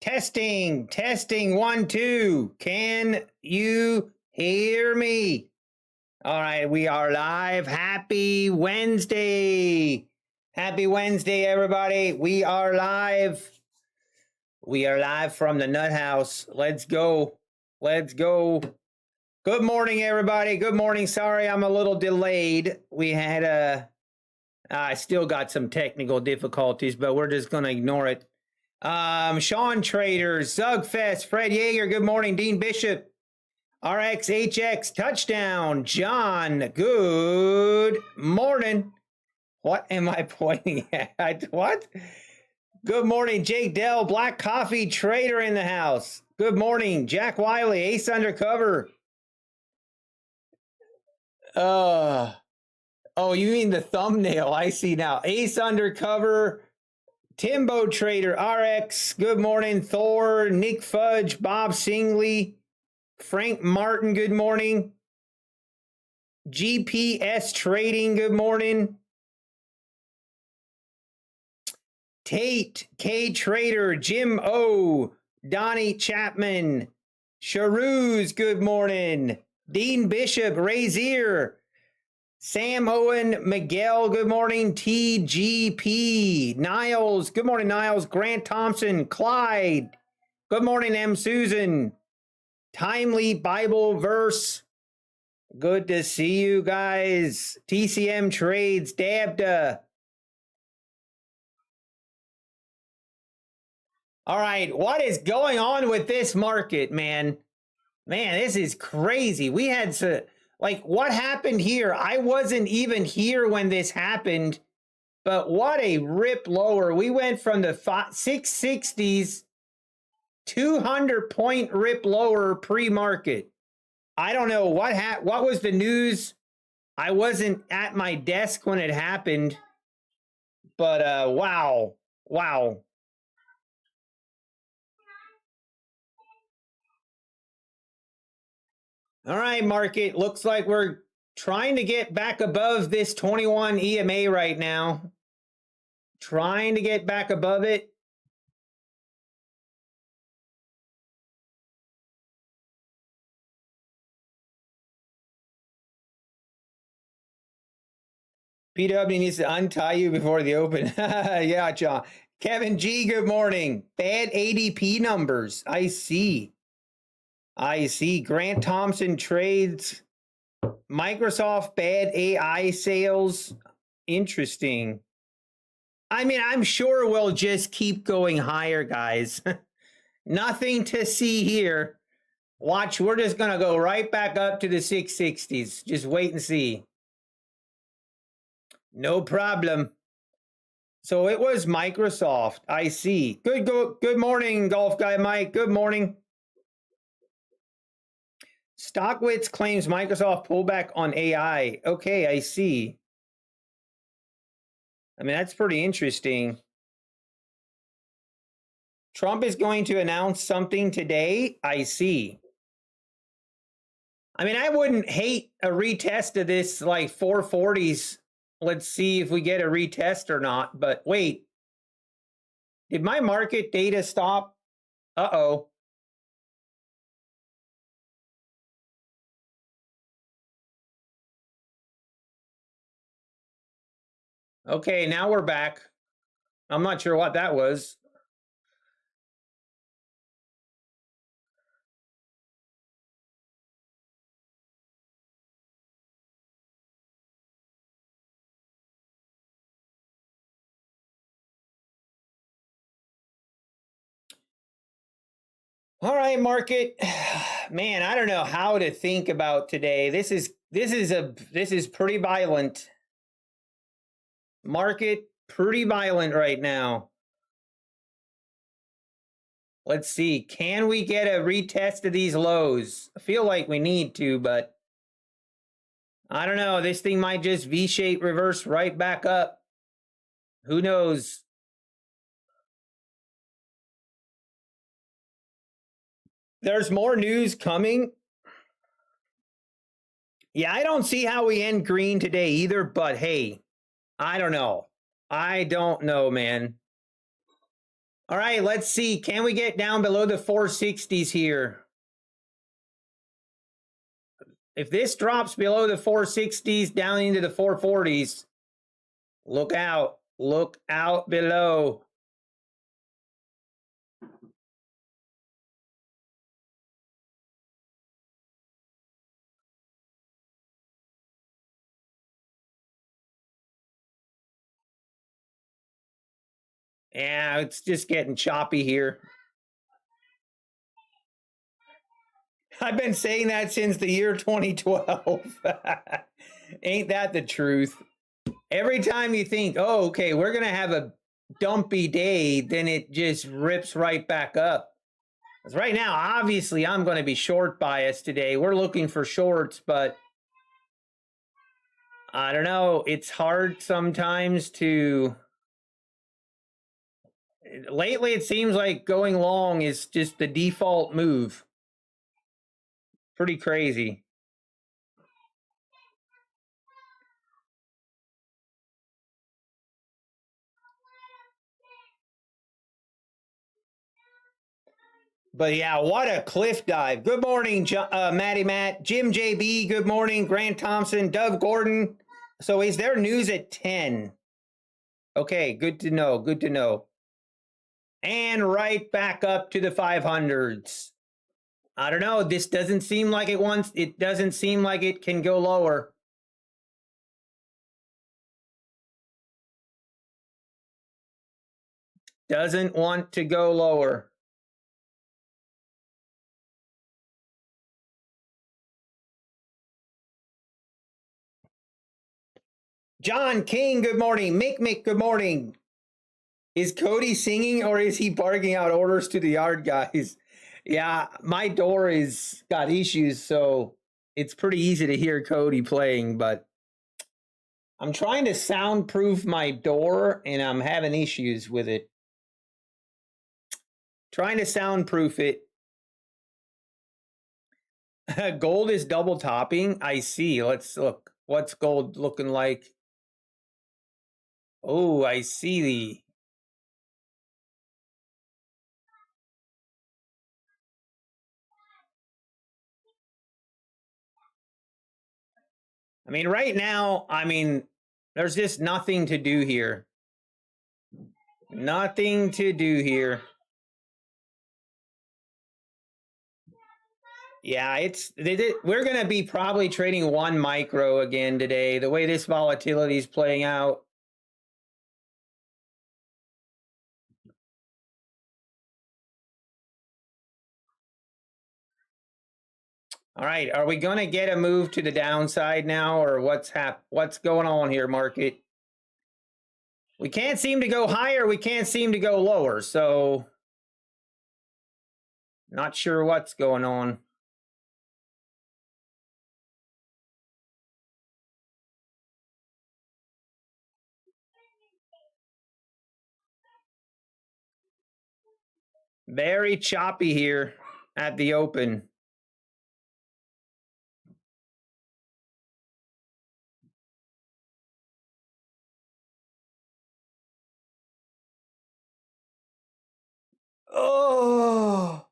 Testing, testing, 1, 2. Can you hear me? All right, we are live. Happy Wednesday. Happy Wednesday, everybody. We are live. We are live from the Nut House. Let's go. Let's go. Good morning, everybody. Good morning. Sorry, I'm a little delayed. We had I still got some technical difficulties, but we're just going to ignore it. Sean Trader, Zugfest, Fred Yeager, good morning. Dean Bishop, RXHX, touchdown. John, good morning. What am I pointing at? What? Good morning, Jake Dell, Black Coffee Trader in the house. Good morning, Jack Wiley, Ace Undercover. Oh, you mean the thumbnail? I see now. Ace Undercover, Timbo Trader, RX, good morning. Thor, Nick Fudge, Bob Singley, Frank Martin, good morning. GPS Trading, good morning. Tate, K Trader, Jim O, Donnie Chapman, Sharouz, good morning. Dean Bishop, Razier, Sam Owen, Miguel, good morning. TGP, Niles, good morning, Niles. Grant Thompson, Clyde, good morning, M. Susan. Timely Bible Verse, good to see you guys. TCM Trades, Dabda. All right, what is going on with this market, man? Man, this is crazy. We had to... Like, what happened here? I wasn't even here when this happened, but what a rip lower. We went from the 660s, 200-point rip lower pre-market. I don't know what was the news. I wasn't at my desk when it happened, but wow. All right, market. Looks like we're trying to get back above this 21 EMA right now. Trying to get back above it. PW needs to untie you before the open. Yeah, John. Kevin G, good morning. Bad ADP numbers. I see. Grant Thompson trades. Microsoft bad AI sales. Interesting. I mean, I'm sure we'll just keep going higher, guys. Nothing to see here. Watch, we're just going to go right back up to the 660s. Just wait and see. No problem. So it was Microsoft. I see. Good morning, Golf Guy Mike. Good morning. Stockwitz claims Microsoft pullback on AI. Okay, I see. I mean, that's pretty interesting. Trump is going to announce something today. I see. I mean, I wouldn't hate a retest of this, like 440s. Let's see if we get a retest or not. But wait, did my market data stop? Uh-oh. Okay, now we're back. I'm not sure what that was. All right, market. Man, I don't know how to think about today. This is pretty violent. Market pretty violent right now. Let's see. Can we get a retest of these lows? I feel like we need to, but I don't know. This thing might just V-shape reverse right back up. Who knows? There's more news coming. Yeah, I don't see how we end green today either, but hey, I don't know. I don't know, man. All right, let's see. Can we get down below the 460s here? If this drops below the 460s down into the 440s, look out. Look out below. Yeah, it's just getting choppy here. I've been saying that since the year 2012. Ain't that the truth? Every time you think, oh, okay, we're going to have a dumpy day, then it just rips right back up. Because right now, obviously, I'm going to be short biased today. We're looking for shorts, but I don't know. It's hard sometimes to... Lately, it seems like going long is just the default move. Pretty crazy. But yeah, what a cliff dive. Good morning, Matty Matt, Jim JB, good morning, Grant Thompson, Doug Gordon. So is there news at 10? Okay, good to know, good to know. And right back up to the 500s. I don't know, this doesn't seem like it wants, it doesn't seem like it can go lower. Doesn't want to go lower. John King, good morning. Mick, good morning. Is Cody singing or is he barking out orders to the yard guys? Yeah, my door is got issues, so it's pretty easy to hear Cody playing, but I'm trying to soundproof my door and I'm having issues with it. Trying to soundproof it. Gold is double topping. I see. Let's look. What's gold looking like? Oh, I see the... I mean, right now, I mean, there's just nothing to do here. Nothing to do here. Yeah, we're going to be probably trading one micro again today, the way this volatility is playing out. All right, are we going to get a move to the downside now, or what's going on here, market? We can't seem to go higher, we can't seem to go lower, so not sure what's going on. Very choppy here at the open. Oh.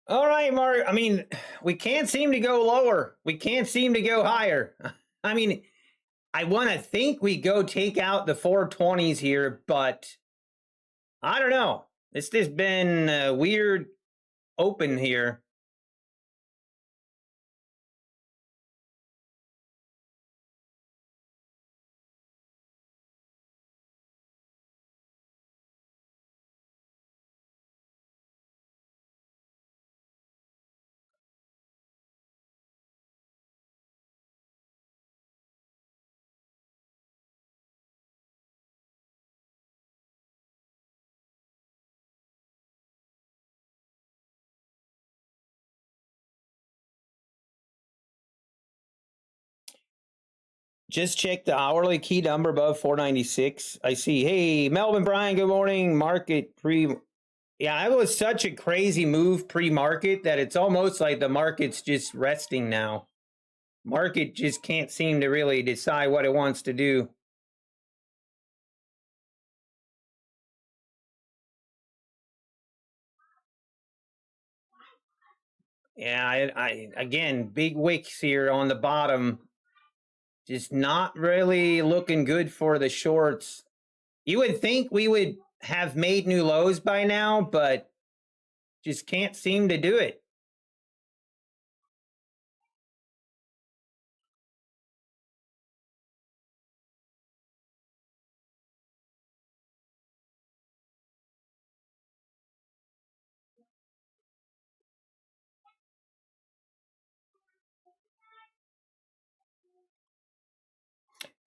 All right, Mark. I mean, we can't seem to go lower. We can't seem to go higher. I mean, I want to think we go take out the 420s here, but I don't know. It's just been a weird open here. Just check the hourly key number above 496. I see. Hey, Melvin Bryan, good morning. Market pre. Yeah, it was such a crazy move pre-market that it's almost like the market's just resting now. Market just can't seem to really decide what it wants to do. Yeah, I again, big wicks here on the bottom. Just not really looking good for the shorts. You would think we would have made new lows by now, but just can't seem to do it.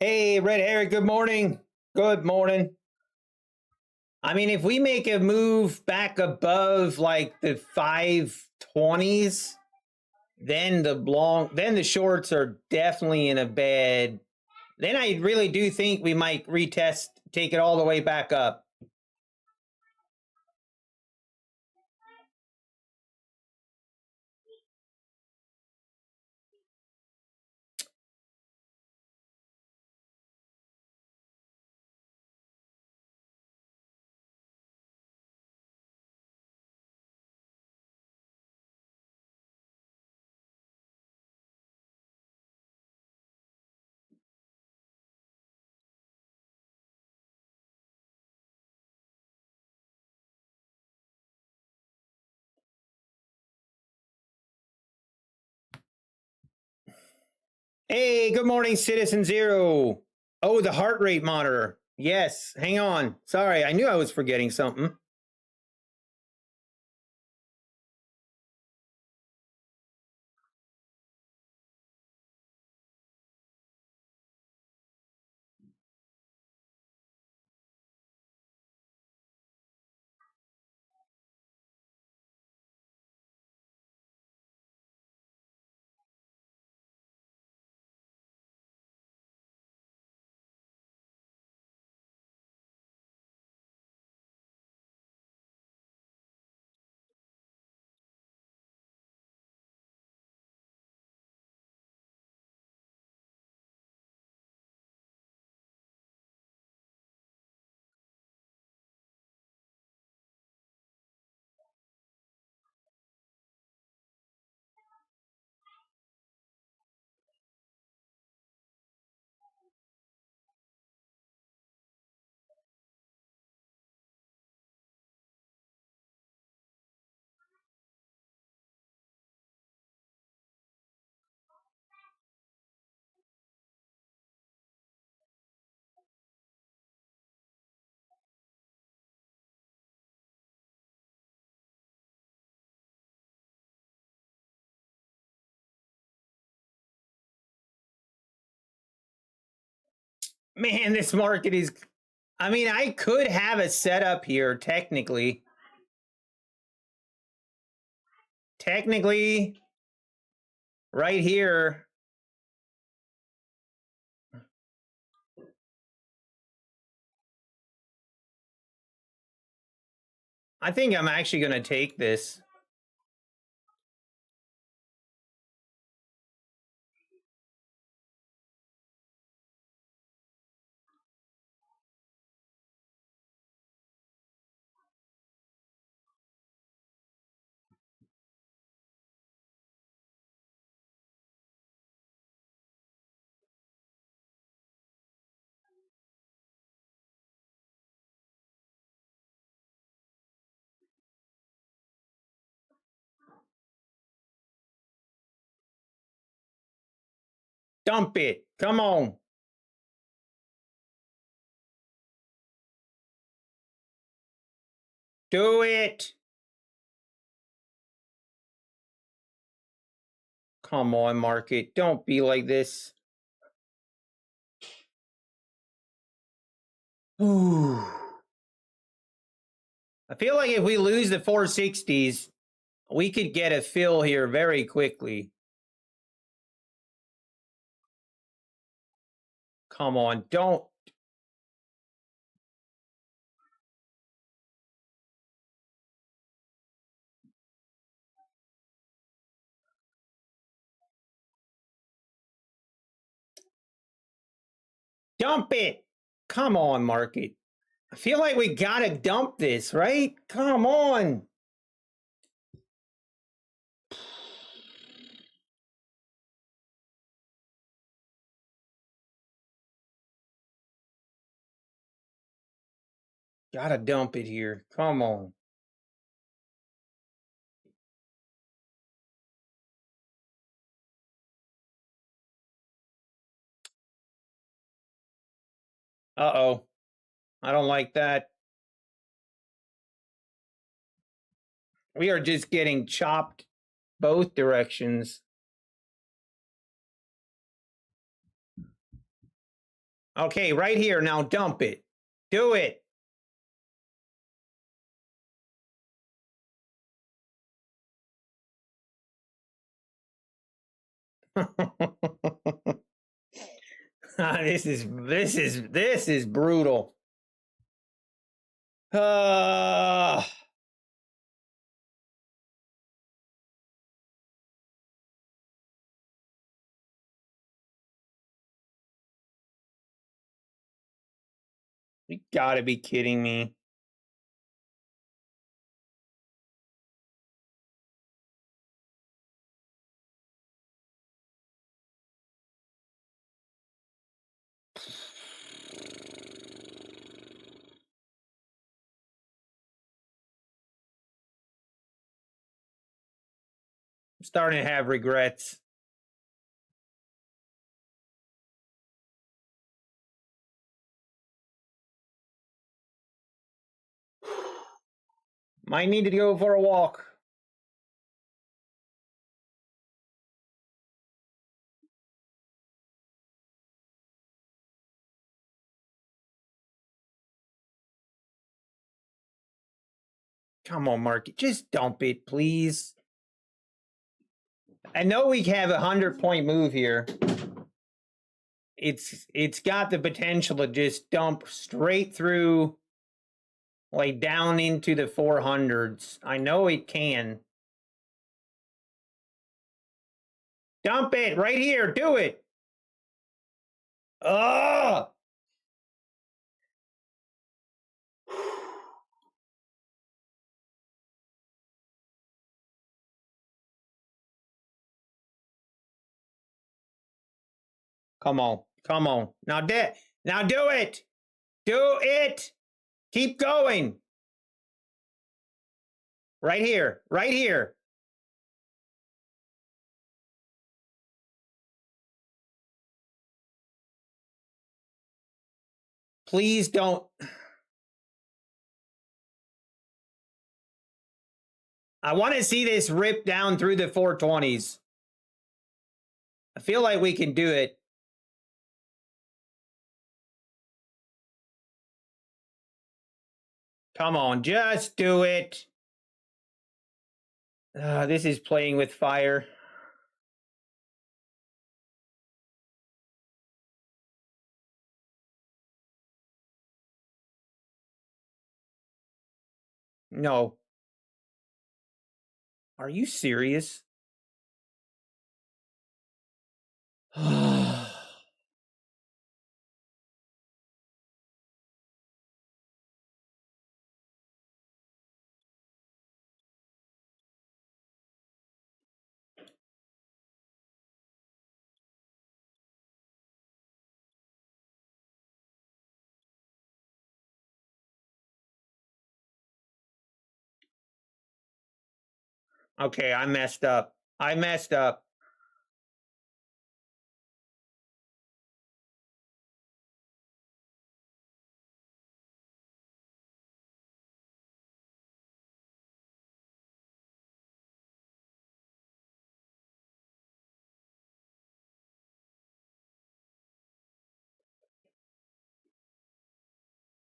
Hey, Red Hair, good morning. Good morning. I mean, if we make a move back above like the 520s, then the shorts are definitely in a bad. Then I really do think we might retest, take it all the way back up. Hey, good morning, Citizen Zero. Oh, the heart rate monitor. Yes, hang on. Sorry, I knew I was forgetting something. Man, this market is. I mean, I could have a setup here technically. Technically, right here. I think I'm actually going to take this. Dump it. Come on. Do it. Come on, market. Don't be like this. Ooh. I feel like if we lose the 460s, we could get a fill here very quickly. come on, don't. Dump it. Come on, market. I feel like we gotta dump this, right? Come on. Gotta dump it here. Come on. Uh-oh. I don't like that. We are just getting chopped both directions. Okay, right here. Now dump it. Do it. This is brutal. You gotta be kidding me. I'm starting to have regrets. Might need to go for a walk. Come on, market. Just dump it, please. I know we have a 100-point move here. It's got the potential to just dump straight through, like down into the 400s. I know it can. Dump it right here. Do it. Oh! Come on. Come on. Now do it. Do it. Keep going. Right here. Right here. Please don't. I want to see this rip down through the 420s. I feel like we can do it. Come on, just do it. This is playing with fire. No. Are you serious? Okay, I messed up. I messed up.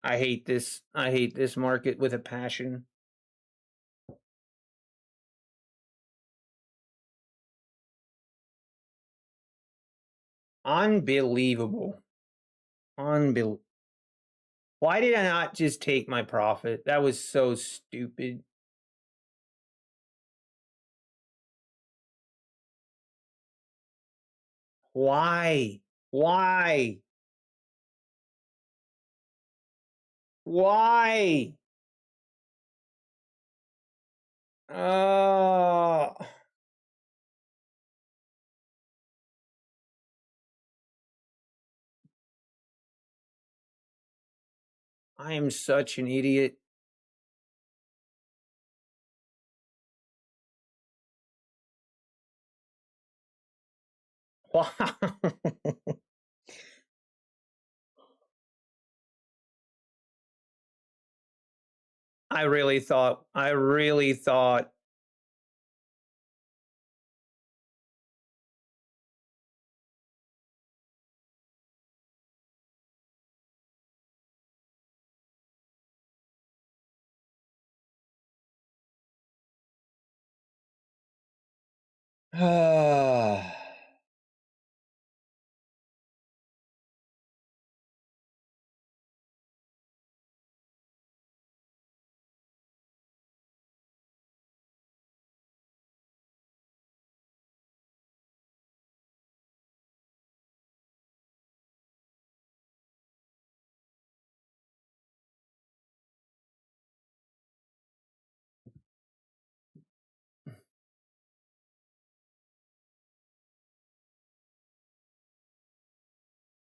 I hate this. I hate this market with a passion. Unbelievable. Unbelievable. Why did I not just take my profit? That was so stupid. Why? Why? Why? Oh. I am such an idiot. Wow. I really thought.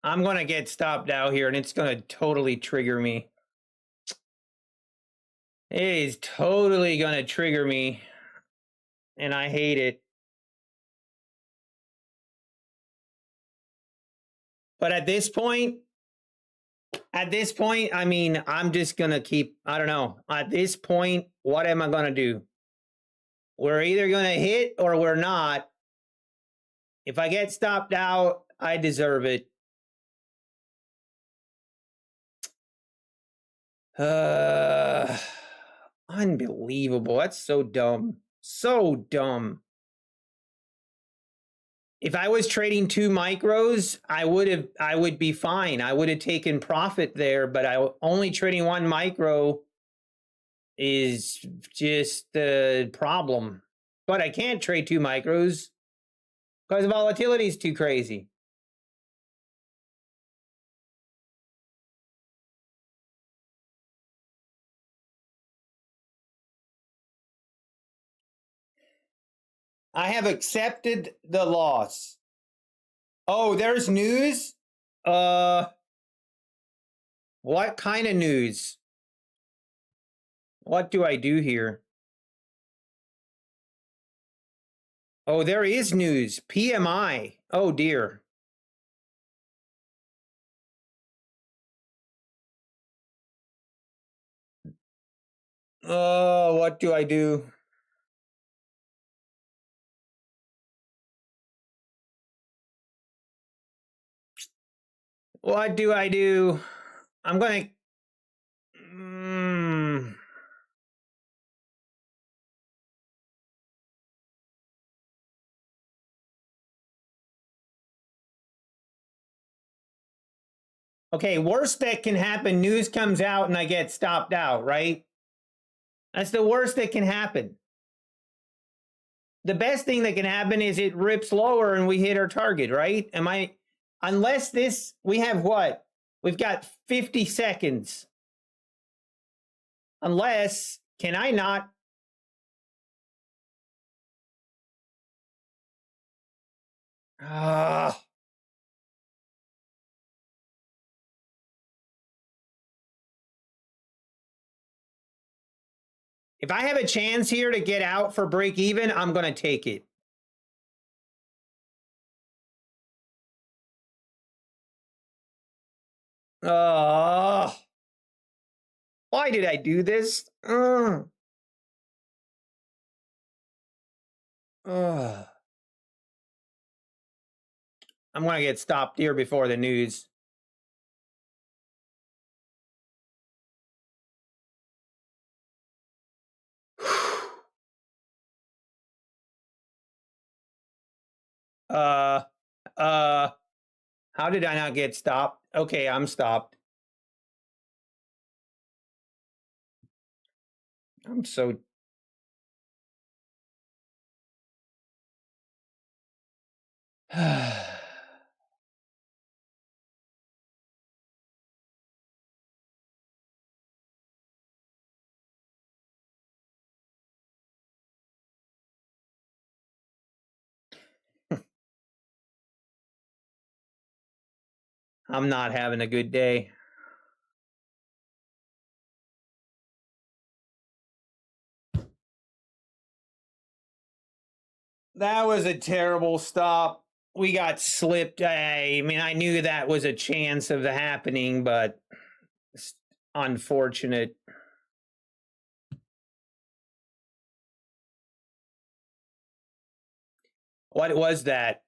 I'm going to get stopped out here and it's going to totally trigger me. It is totally going to trigger me. And I hate it. But at this point, I mean, I'm just going to keep, I don't know. At this point, what am I going to do? We're either going to hit or we're not. If I get stopped out, I deserve it. Unbelievable. That's so dumb. So dumb. If I was trading 2 micros, I would be fine. I would have taken profit there, but only trading 1 micro is just the problem. But I can't trade 2 micros because volatility is too crazy. I have accepted the loss. Oh, there's news? What kind of news? What do I do here? Oh, there is news. PMI. Oh, dear. Oh, what do I do? What do I do? I'm going to... Okay, worst that can happen, news comes out and I get stopped out, right? That's the worst that can happen. The best thing that can happen is it rips lower and we hit our target, right? Unless this, we have what? We've got 50 seconds. Unless, can I not? If I have a chance here to get out for break even, I'm going to take it. Why did I do this? I'm going to get stopped here before the news. How did I not get stopped? Okay, I'm stopped. I'm so... I'm not having a good day. That was a terrible stop. We got slipped. I mean, I knew that was a chance of the happening, but it's unfortunate. What was that?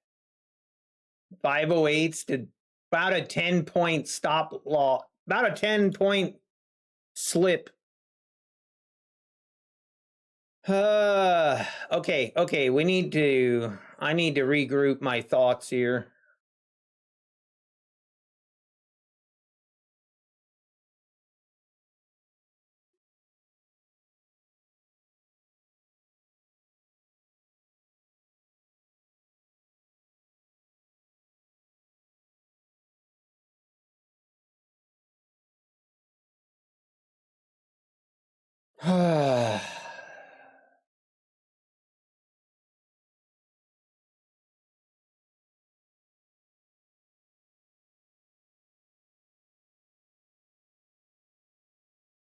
508s to about a 10-point stop loss, about a 10-point slip. Okay, I need to regroup my thoughts here.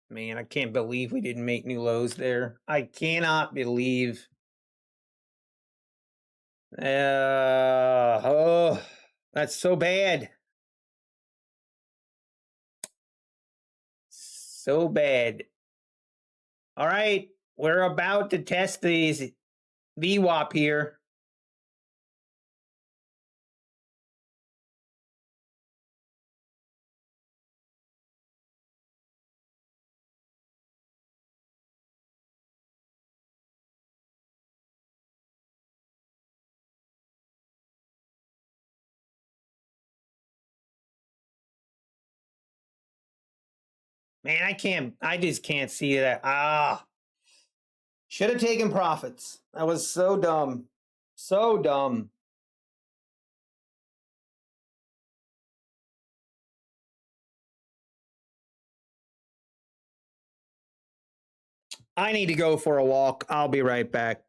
Man, I can't believe we didn't make new lows there. I cannot believe. Oh, that's so bad. So bad. All right, we're about to test these VWAP here. Man, I just can't see that. Should have taken profits. That was so dumb. So dumb. I need to go for a walk. I'll be right back.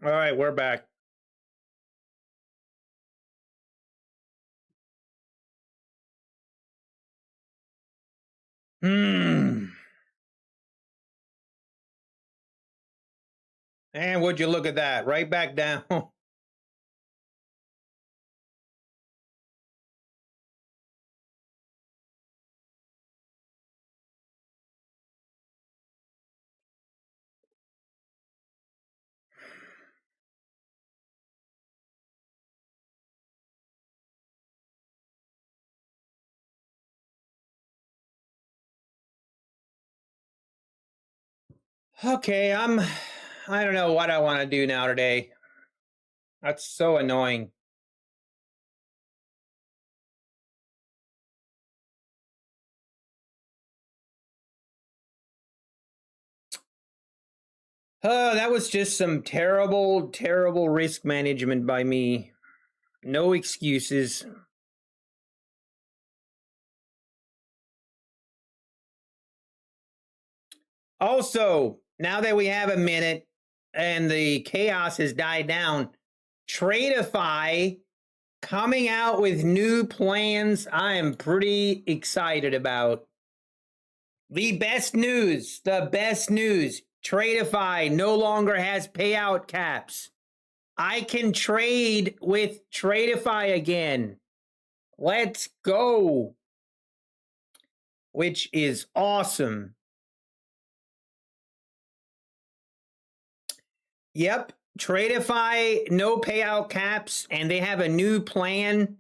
All right, we're back. And would you look at that? Right back down. Okay, I don't know what I want to do now today. That's so annoying. That was just some terrible, terrible risk management by me. No excuses. Also, now that we have a minute and the chaos has died down, Tradeify coming out with new plans I am pretty excited about. The best news, Tradeify no longer has payout caps. I can trade with Tradeify again. Let's go. Which is awesome. Yep, Tradeify, no payout caps, and they have a new plan.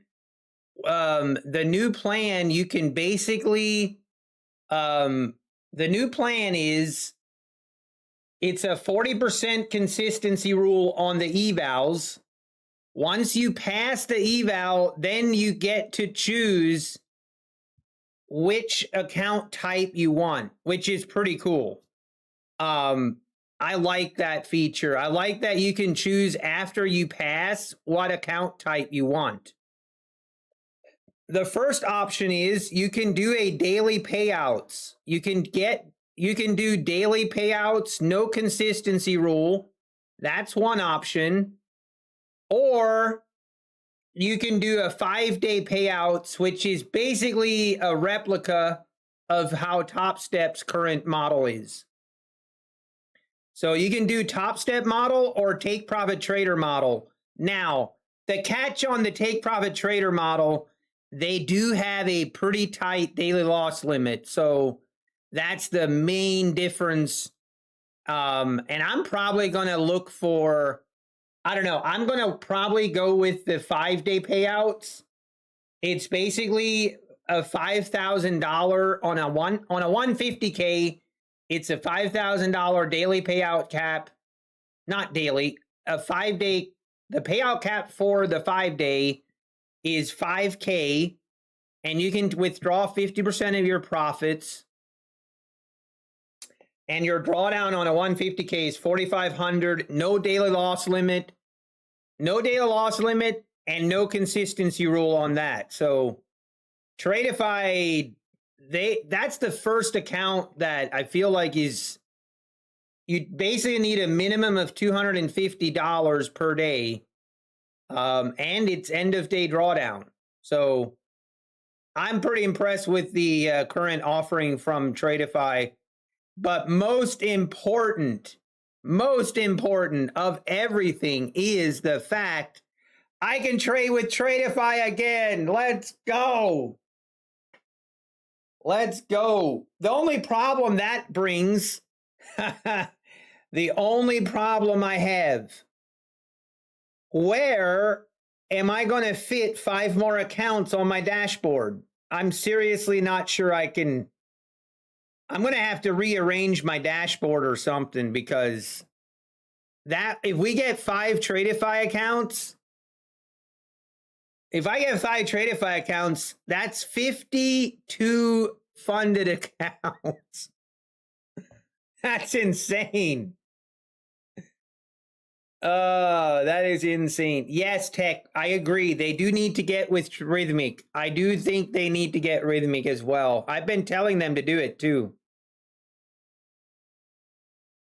The new plan, you can basically, the new plan is, it's a 40% consistency rule on the evals. Once you pass the eval, then you get to choose which account type you want, which is pretty cool. I like that feature. I like that you can choose after you pass what account type you want. The first option is you can do a daily payouts. You can do daily payouts, no consistency rule. That's one option. Or you can do a 5-day payouts, which is basically a replica of how Top Step's current model is. So you can do Top Step model or Take Profit Trader model. Now, the catch on the Take Profit Trader model, they do have a pretty tight daily loss limit. So that's the main difference. And I'm probably going to look for, I don't know, I'm going to probably go with the 5-day payouts. It's basically a $5,000 on a 150K. It's a $5,000 daily payout cap, not daily, a 5-day. The payout cap for the 5-day is $5K, and you can withdraw 50% of your profits. And your drawdown on a 150K is $4,500. No daily loss limit, and no consistency rule on that. So Tradeify, that's the first account that I feel like is, you basically need a minimum of $250 per day, and it's end of day drawdown. So I'm pretty impressed with the current offering from Tradeify. But most important of everything is the fact I can trade with Tradeify again. Let's go. Let's go. The only problem that brings, the only problem I have, where am I going to fit 5 more accounts on my dashboard? I'm seriously not sure I can. I'm going to have to rearrange my dashboard or something, because that, if we get 5 Tradeify accounts, if I get 5 Tradeify accounts, that's 52 funded accounts. That's insane. That is insane. Yes, Tech, I agree. They do need to get with Rhythmic. I do think they need to get Rhythmic as well. I've been telling them to do it too.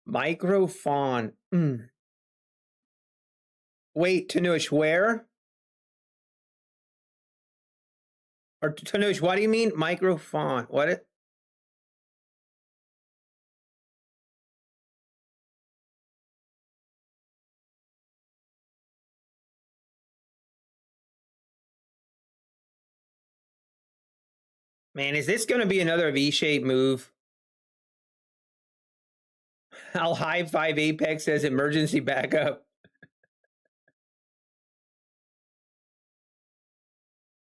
Microfawn. Wait, Tanush, where? Or Tanush, what do you mean? Micro font. What it? Man, is this going to be another V-shaped move? I'll high five Apex as emergency backup.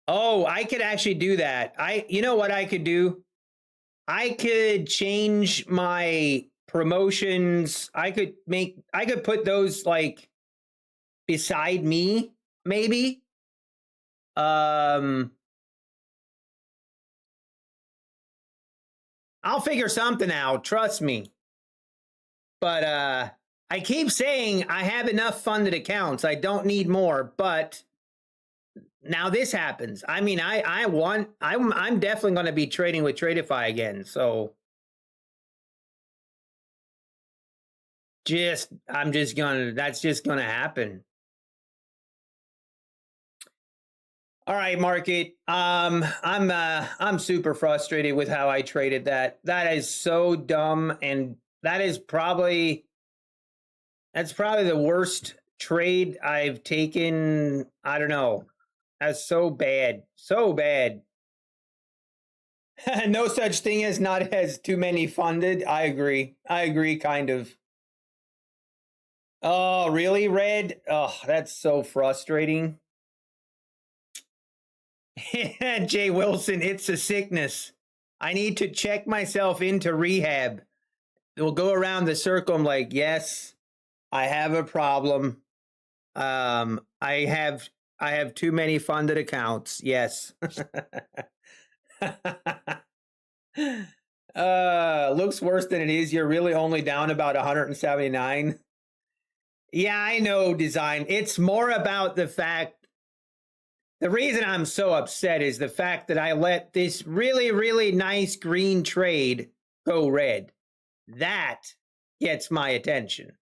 Oh, I could actually do that. You know what I could do? I could change my promotions. I could put those like beside me, maybe. I'll figure something out, trust me. But I keep saying I have enough funded accounts. I don't need more, but now this happens. I mean, I'm definitely going to be trading with Tradeify again. So that's just going to happen. All right, market. I'm super frustrated with how I traded that. That is so dumb, and that's probably the worst trade I've taken. I don't know. That's so bad. So bad. No such thing as not as too many funded. I agree. Kind of. Oh, really, Red? Oh, that's so frustrating. Jay Wilson, it's a sickness. I need to check myself into rehab. We'll go around the circle. I'm like, yes, I have a problem. I have too many funded accounts. Yes. Looks worse than it is. You're really only down about 179. Yeah, I know, Design. It's more about the fact. The reason I'm so upset is the fact that I let this really, really nice green trade go red. That gets my attention.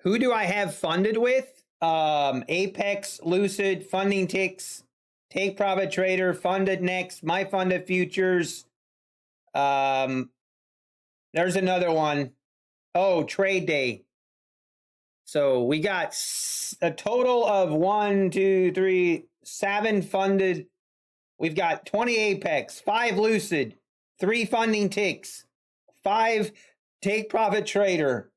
Who do I have funded with? Apex, Lucid, Funding Ticks, Take Profit Trader, Funded Next, My Funded Futures. There's another one. Oh, Trade Day. So we got a total of 7 funded. We've got 20 Apex, 5 Lucid, 3 Funding Ticks, 5 Take Profit Trader,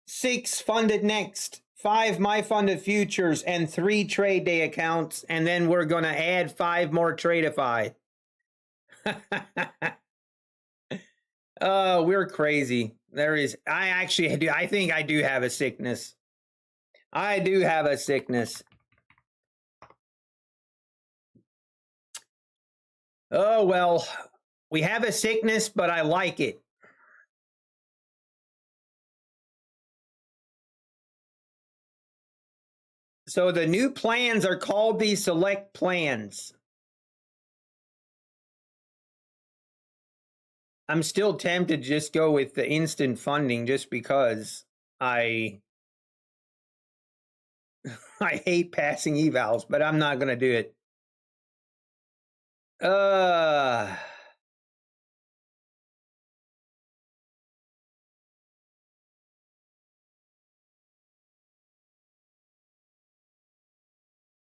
6 Funded Next, 5 My Funded Futures, and 3 Trade Day accounts. And then we're going to add 5 more Tradeify. Oh, we're crazy. I think I do have a sickness. I do have a sickness. Oh, well, we have a sickness, but I like it. So the new plans are called the select plans. I'm still tempted to just go with the instant funding just because I hate passing evals, but I'm not going to do it.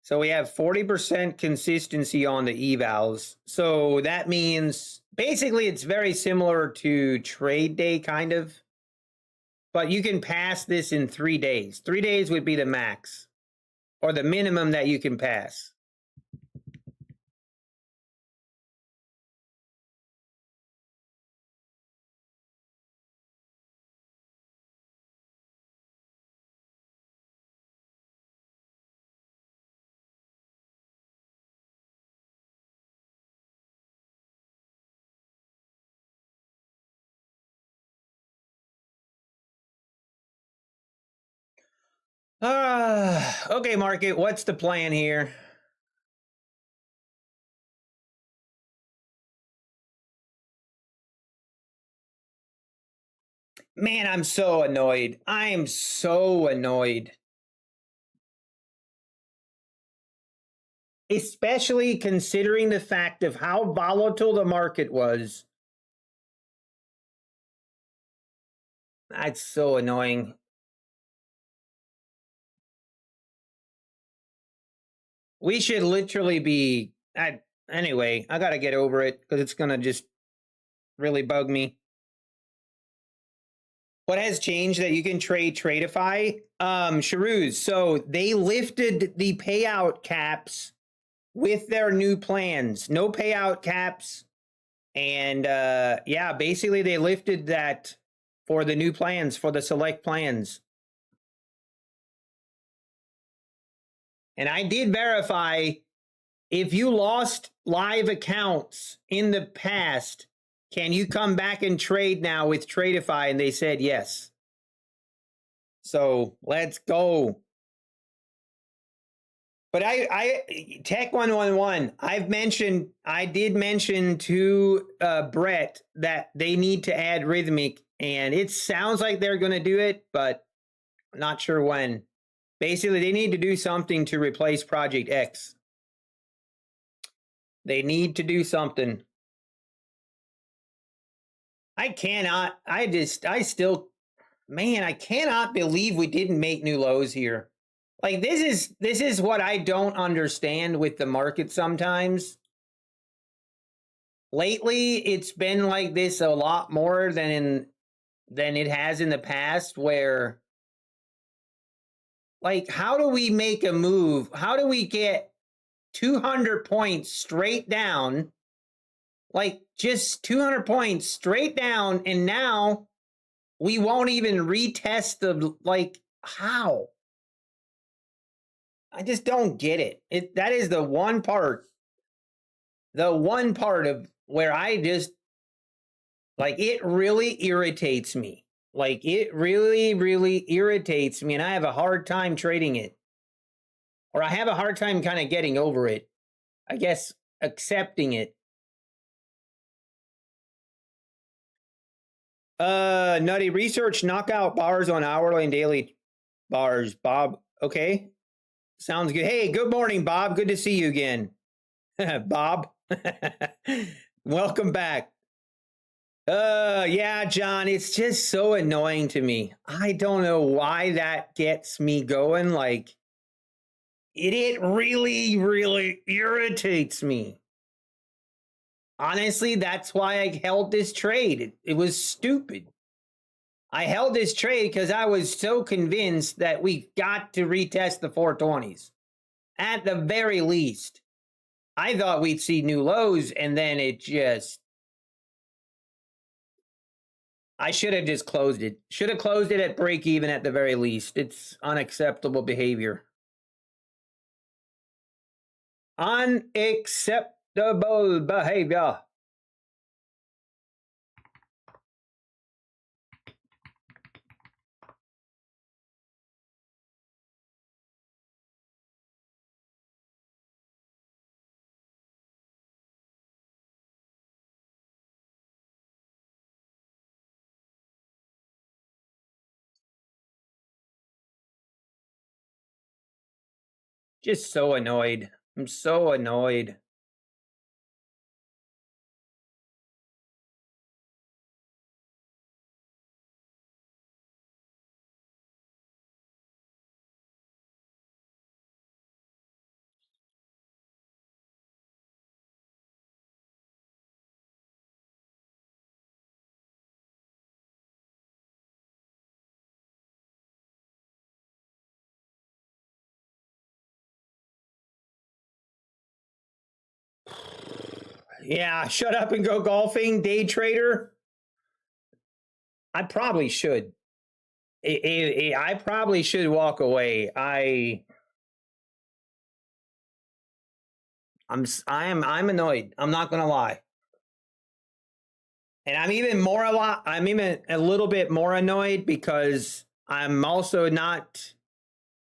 So we have 40% consistency on the evals. So that means basically it's very similar to Trade Day, kind of. But you can pass this in 3 days. 3 days would be the max, or the minimum that you can pass. Okay, market, what's the plan here? Man, I'm so annoyed. I am so annoyed. Especially considering the fact of how volatile the market was. That's so annoying. We should literally be... anyway, I gotta get over it because it's gonna just really bug me. What has changed that you can trade Tradeify? Sharuz, so they lifted the payout caps with their new plans. No payout caps. And yeah, basically they lifted that for the new plans, for the select plans. And I did verify, if you lost live accounts in the past, can you come back and trade now with Tradeify? And they said yes. So let's go. But Tech 111, I did mention to Brett that they need to add Rhythmic, and it sounds like they're going to do it, but not sure when. Basically, they need to do something to replace Project X. They need to do something. I cannot, man, I cannot believe we didn't make new lows here. Like, this is what I don't understand with the market sometimes. Lately, it's been like this a lot more than it has in the past, where, like, how do we make a move? How do we get 200 points straight down? Like, just 200 points straight down, and now we won't even retest the, like, how? I just don't get it. That is the one part of where I just, like, it really irritates me. Like, it really, really irritates me, and I have a hard time trading it. Or I have a hard time kind of getting over it. I guess accepting it. Nutty, research knockout bars on hourly and daily bars, Bob. Okay. Sounds good. Hey, good morning, Bob. Good to see you again. Bob. Welcome back. Yeah, John, it's just so annoying to me. I don't know why that gets me going. Like, it really, really irritates me. Honestly, that's why I held this trade. It was stupid. I held this trade because I was so convinced that we've got to retest the 420s. At the very least. I thought we'd see new lows, and then it just... I should have just closed it. Should have closed it at break even at the very least. It's unacceptable behavior. Unacceptable behavior. Just so annoyed. I'm so annoyed. Yeah, shut up and go golfing, day trader. I probably should. I probably should walk away. I'm annoyed. I'm not gonna lie. And I'm even a little bit more annoyed because I'm also not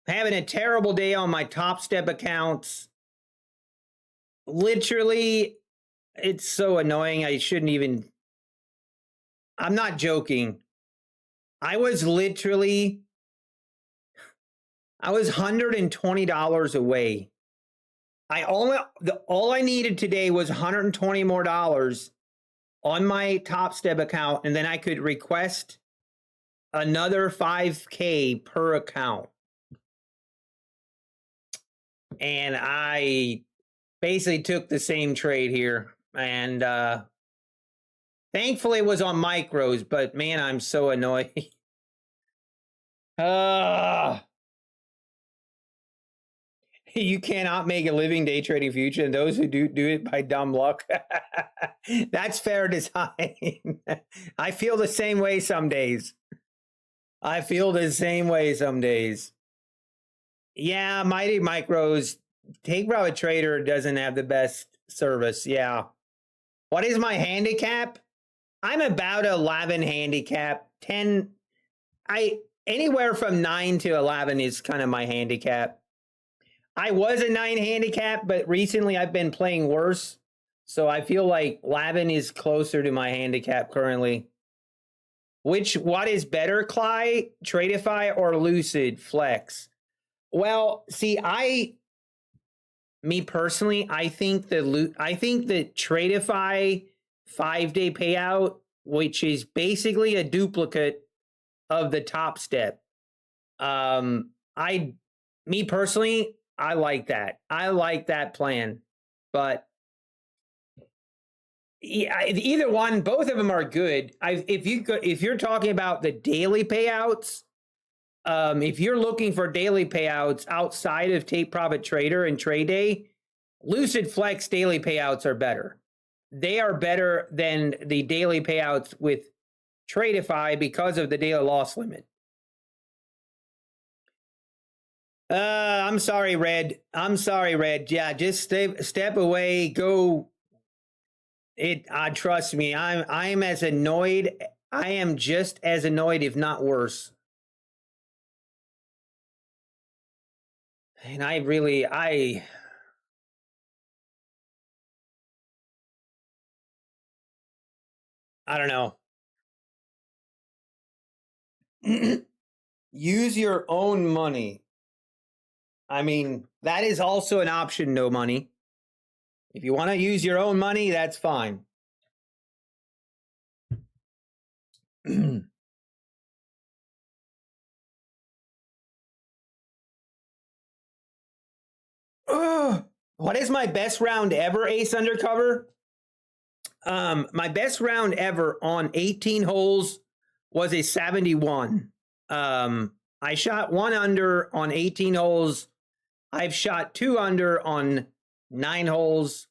having a terrible day on my Top Step accounts. Literally, it's so annoying. I shouldn't even... I'm not joking. I was $120 away. All I needed today was $120 more on my Top Step account, and then I could request another $5K per account. And I basically took the same trade here, and thankfully it was on micros, but man, I'm so annoyed. You cannot make a living day trading future, and those who do it by dumb luck. That's fair design. I feel the same way some days. Yeah, Mighty Micros, Take Profit Trader doesn't have the best service. Yeah. What is my handicap? I'm about 11 handicap. 10. Anywhere from 9 to 11 is kind of my handicap. I was a 9 handicap, but recently I've been playing worse. So I feel like 11 is closer to my handicap currently. What is better, Cly, Tradeify, or Lucid Flex? Well, see, me personally, I think the Tradeify 5-day payout, which is basically a duplicate of the Top Step. Me personally, I like that. I like that plan, but yeah, either one, both of them are good. If you're talking about the daily payouts, if you're looking for daily payouts outside of Take Profit Trader and Trade Day, Lucid Flex daily payouts are better. They are better than the daily payouts with Tradeify because of the daily loss limit. I'm sorry, Red. Yeah, just step away. Go. Trust me. I'm as annoyed. I am just as annoyed, if not worse. And I don't know. Use your own money. I mean, that is also an option, no money. If you want to use your own money, that's fine. What is my best round ever, Ace Undercover? My best round ever on 18 holes was a 71. I shot 1 under on 18 holes. I've shot 2 under on 9 holes.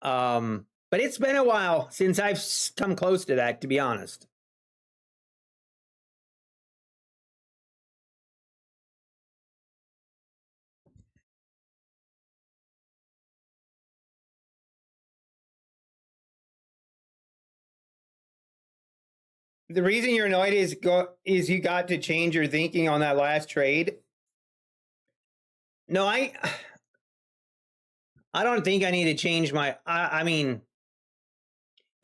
But it's been a while since I've come close to that, to be honest. The reason you're annoyed is you got to change your thinking on that last trade. No, I don't think I need to change my. I mean,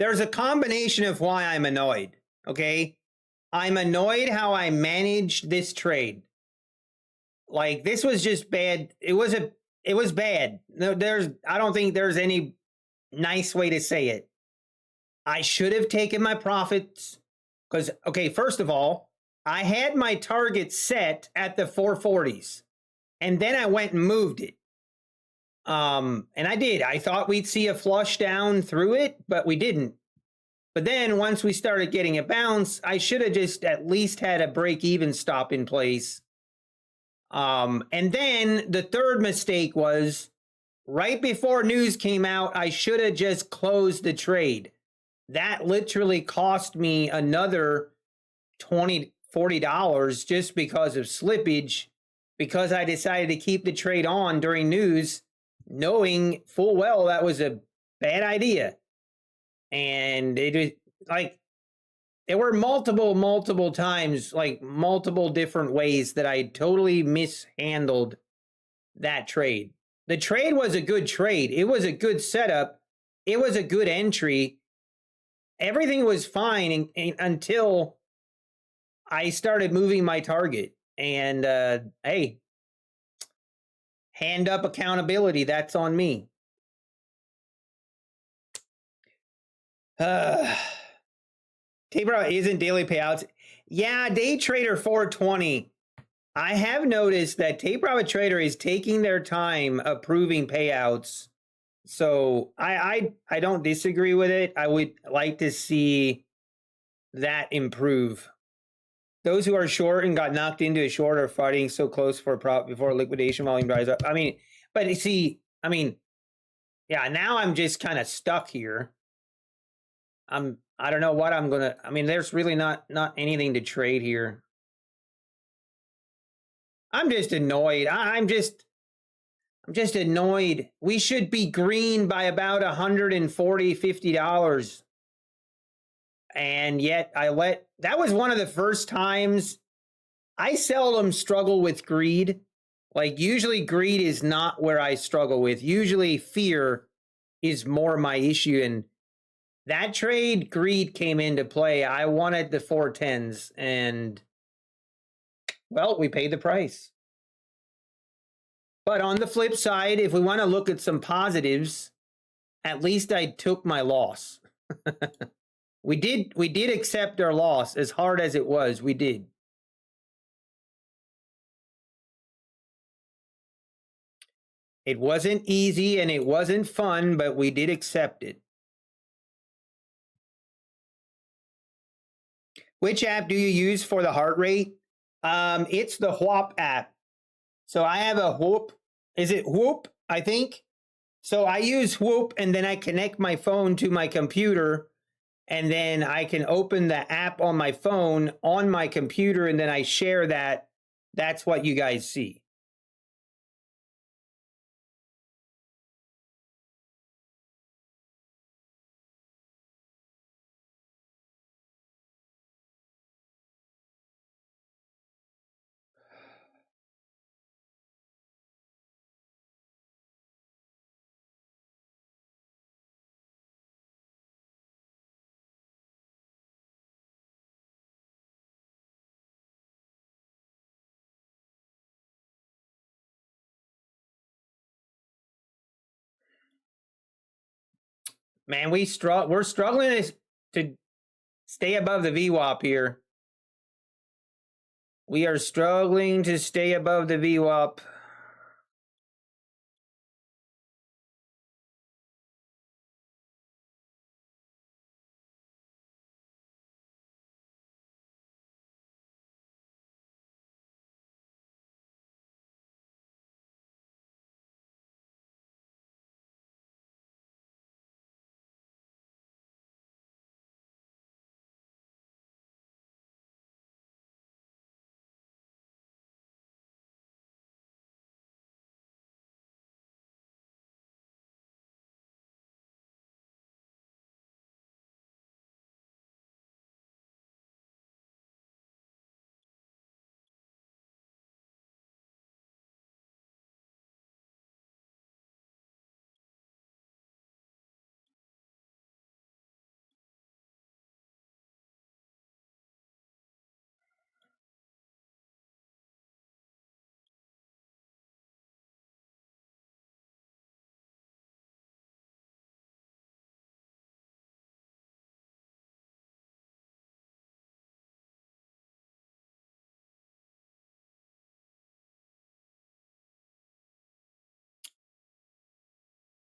there's a combination of why I'm annoyed. Okay, I'm annoyed how I managed this trade. Like, this was just bad. It was bad. No, I don't think there's any nice way to say it. I should have taken my profits. Because, okay, first of all, I had my target set at the 440s, and then I went and moved it. And I did. I thought we'd see a flush down through it, but we didn't. But then once we started getting a bounce, I should have just at least had a break-even stop in place. And then the third mistake was right before news came out, I should have just closed the trade. That literally cost me another $20, $40 just because of slippage, because I decided to keep the trade on during news, knowing full well that was a bad idea. And it was like, there were multiple times, like multiple different ways that I totally mishandled that trade. The trade was a good trade. It was a good setup. It was a good entry. Everything was fine until I started moving my target. And hey, hand up accountability. That's on me. Taper isn't daily payouts. Yeah, day trader 420. I have noticed that Taper Trader is taking their time approving payouts. So I don't disagree with it. I would like to see that improve. Those who are short and got knocked into a short are fighting so close for a prop before liquidation volume dries up. I mean, but you see, I mean, yeah, now I'm just kind of stuck here. I don't know what I'm gonna. I mean, there's really not anything to trade here. I'm just annoyed. I'm just annoyed. We should be green by about $140, $50. And yet that was one of the first times. I seldom struggle with greed. Like usually greed is not where I struggle with. Usually fear is more my issue. And that trade, greed came into play. I wanted the 410s and well, we paid the price. But on the flip side, if we want to look at some positives, at least I took my loss. We did accept our loss as hard as it was. We did. It wasn't easy and it wasn't fun, but we did accept it. Which app do you use for the heart rate? It's the Whoop app. So I have a Whoop. Is it Whoop? I think. So I use Whoop and then I connect my phone to my computer and then I can open the app on my phone on my computer and then I share that. That's what you guys see. Man, we're struggling to stay above the VWAP here. We are struggling to stay above the VWAP.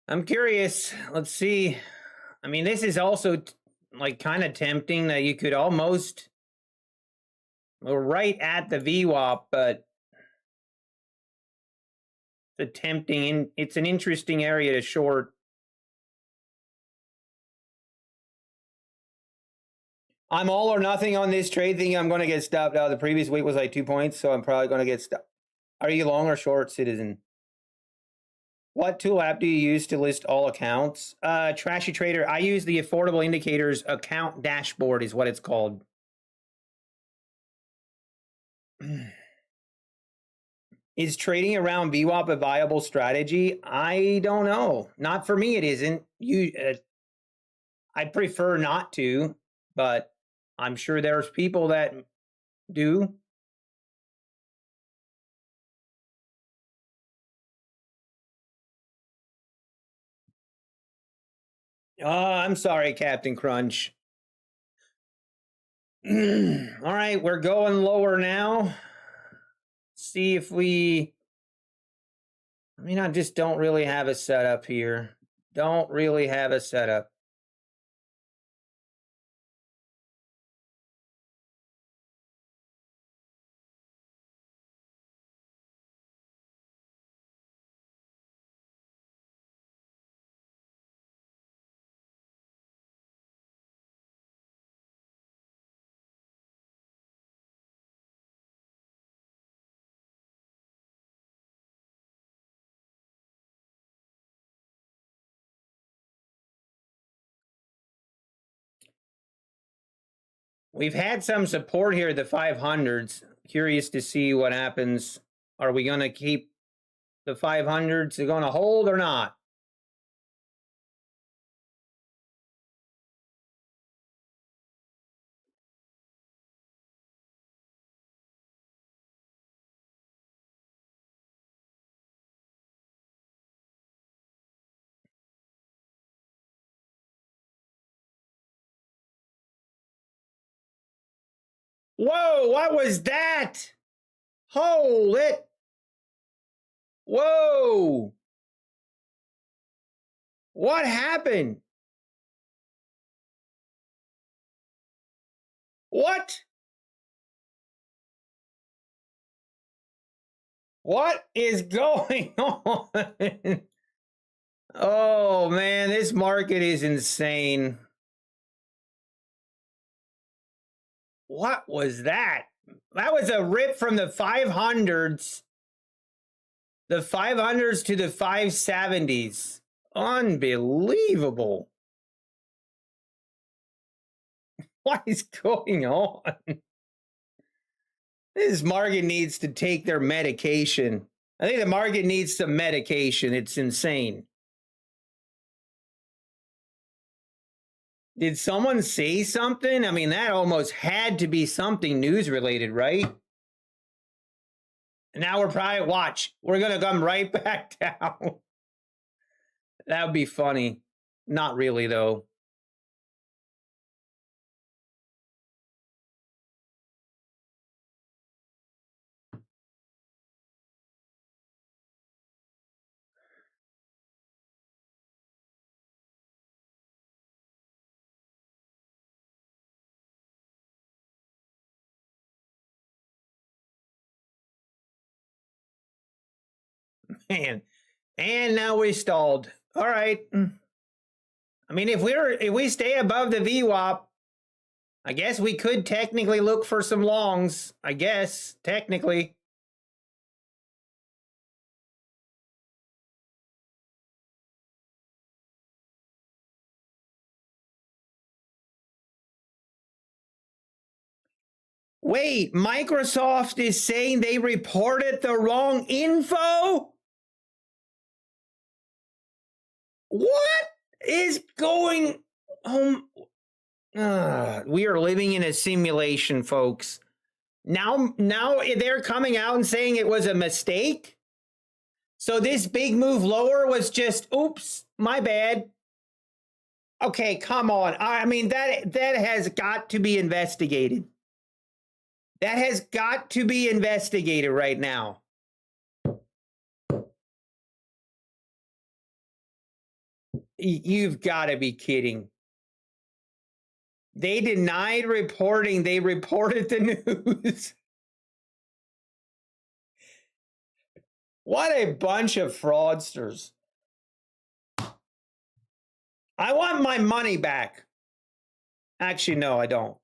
I'm curious. Let's see. I mean, this is also like kind of tempting that you could almost, we're right at the VWAP, but it's tempting. It's an interesting area to short. I'm all or nothing on this trade, thinking I'm going to get stopped out. The previous week was like 2 points, so I'm probably going to get stopped. Are you long or short, Citizen? What tool app do you use to list all accounts? Trashy Trader. I use the Affordable Indicators account dashboard is what it's called. Is trading around VWAP a viable strategy? I don't know. Not for me, it isn't. I prefer not to, but I'm sure there's people that do? Oh, I'm sorry, Captain Crunch. All right, we're going lower now. See if we... I mean, I just don't really have a setup here. Don't really have a setup. We've had some support here at the 500s. Curious to see what happens. Are we going to keep the 500s? Are going to hold or not? Whoa, what was that? Hold it. Whoa. What happened? What? What is going on? Oh, man, this market is insane. What was that? That was a rip from the 500s. The 500s to the 570s. Unbelievable. What is going on? This market needs to take their medication. I think the market needs some medication. It's insane. Did someone say something? I mean, that almost had to be something news related, right? And now we're probably, watch, we're going to come right back down. That would be funny. Not really, though. Man, and now we stalled. All right. I mean, if we stay above the VWAP, I guess we could technically look for some longs. I guess technically. Wait, Microsoft is saying they reported the wrong info? What is going on? We are living in a simulation, folks. Now they're coming out and saying it was a mistake. So this big move lower was just, oops, my bad. Okay, come on. I mean, that has got to be investigated. That has got to be investigated right now. You've got to be kidding. They denied reporting. They reported the news. What a bunch of fraudsters. I want my money back. Actually, no, I don't.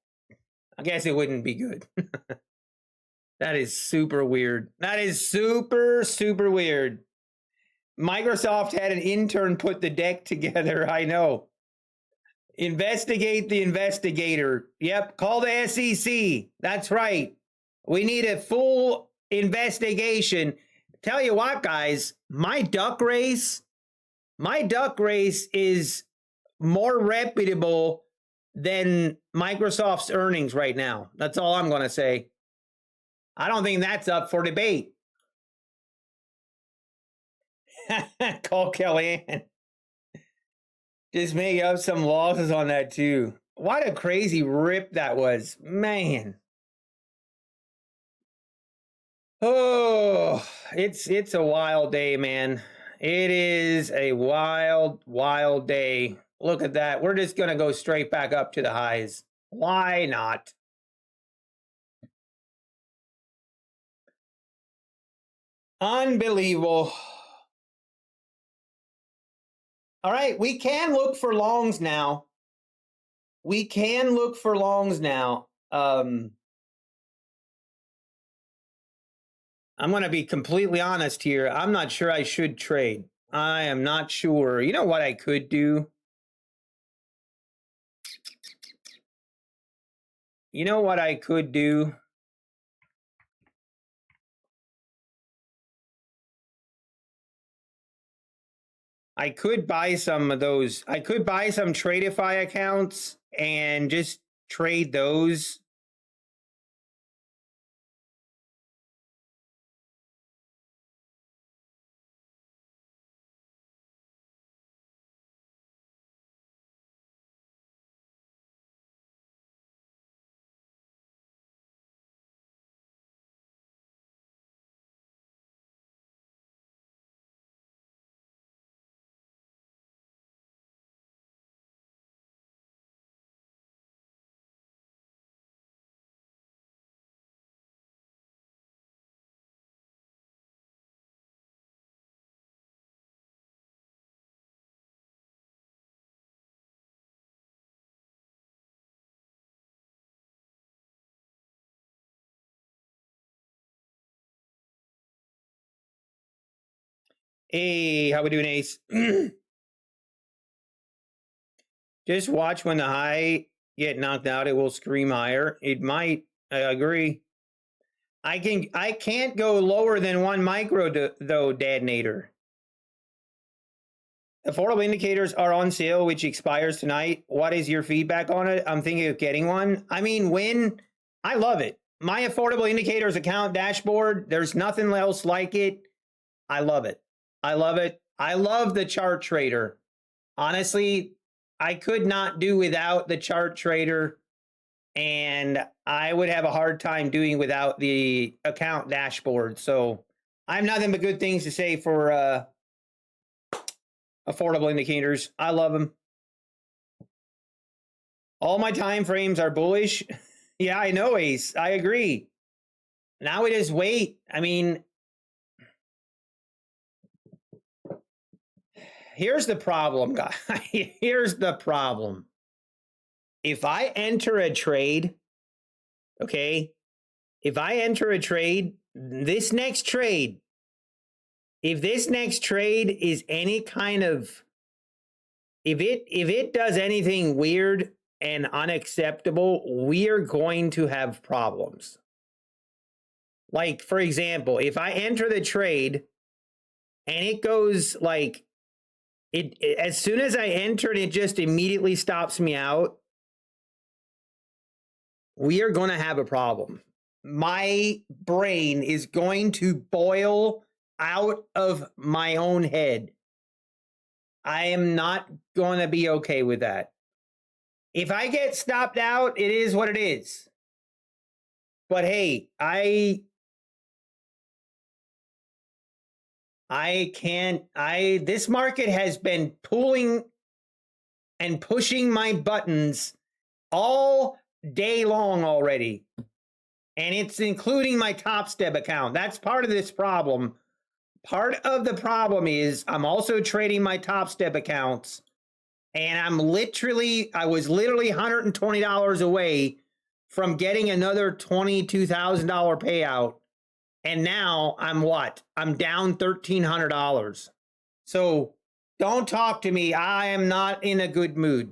I guess it wouldn't be good. That is super weird. That is super, super weird. Microsoft had an intern put the deck together. I know. Investigate the investigator. Yep, call the SEC. That's right. We need a full investigation. Tell you what, guys, my duck race is more reputable than Microsoft's earnings right now. That's all I'm going to say. I don't think that's up for debate. Call Kellyanne. Just make up some losses on that too. What a crazy rip that was, man. Oh, it's a wild day, man. It is a wild, wild day. Look at that. We're just going to go straight back up to the highs. Why not? Unbelievable. All right, we can look for longs now. We can look for longs now. I'm going to be completely honest here. I'm not sure I should trade. I am not sure. You know what I could do? You know what I could do? I could buy some of those. I could buy some Tradeify accounts and just trade those. Hey, how we doing, Ace? Just watch when the high get knocked out. It will scream higher. It might. I agree. I can't go lower than 1 micro though, Dadnator. Affordable indicators are on sale, which expires tonight. What is your feedback on it? I'm thinking of getting one. I mean, I love it. My affordable indicators account dashboard, there's nothing else like it. I love it. I love it. I love the chart trader. Honestly, I could not do without the chart trader, and I would have a hard time doing without the account dashboard. So I have nothing but good things to say for affordable indicators. I love them. All my time frames are bullish. Yeah, I know, Ace. I agree. Now we just wait. I mean, here's the problem, guys. Here's the problem. If I enter a trade, okay, if I enter a trade, this next trade, if this next trade is any kind of, if it does anything weird and unacceptable, we are going to have problems. Like, for example, if I enter the trade and it goes like, as soon as I enter it, it just immediately stops me out, we are going to have a problem. My brain is going to boil out of my own head. I am not going to be okay with that. If I get stopped out, it is what it is. But hey, this market has been pulling and pushing my buttons all day long already. And it's including my Top Step account. That's part of this problem. Part of the problem is I'm also trading my Top Step accounts, and I was literally $120 away from getting another $22,000 payout. And now I'm what? I'm down $1,300. So don't talk to me. I am not in a good mood.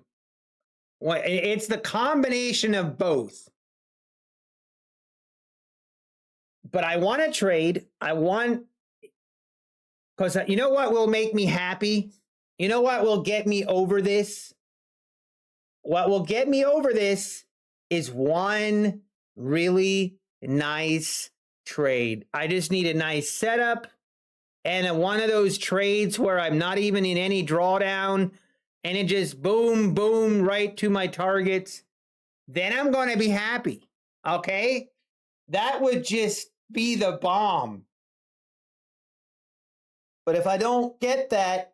It's the combination of both. But I want to trade. Because you know what will make me happy? You know what will get me over this? What will get me over this is one really nice trade. I just need a nice setup and one of those trades where I'm not even in any drawdown and it just boom, boom, right to my targets. Then I'm going to be happy. Okay? That would just be the bomb. But if I don't get that,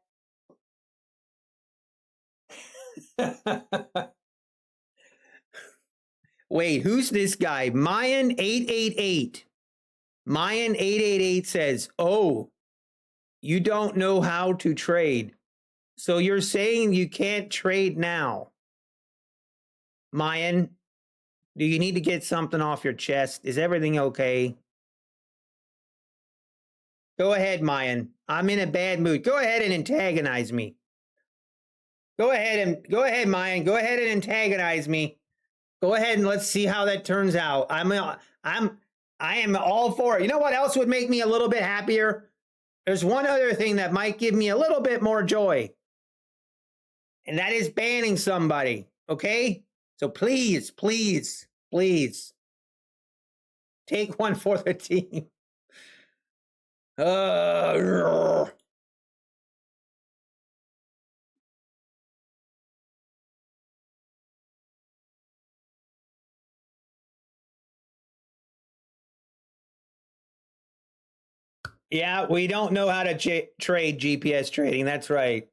wait, who's this guy? Mayan888. Mayan888 says, oh, you don't know how to trade. So you're saying you can't trade now. Mayan, do you need to get something off your chest? Is everything okay? Go ahead, Mayan. I'm in a bad mood. Go ahead and antagonize me. Go ahead, Mayan. Go ahead and antagonize me. Go ahead and let's see how that turns out. I am all for it. You know what else would make me a little bit happier? There's one other thing that might give me a little bit more joy. And that is banning somebody. Okay? So please, please, please take one for the team. Yeah, we don't know how to trade GPS trading. That's right.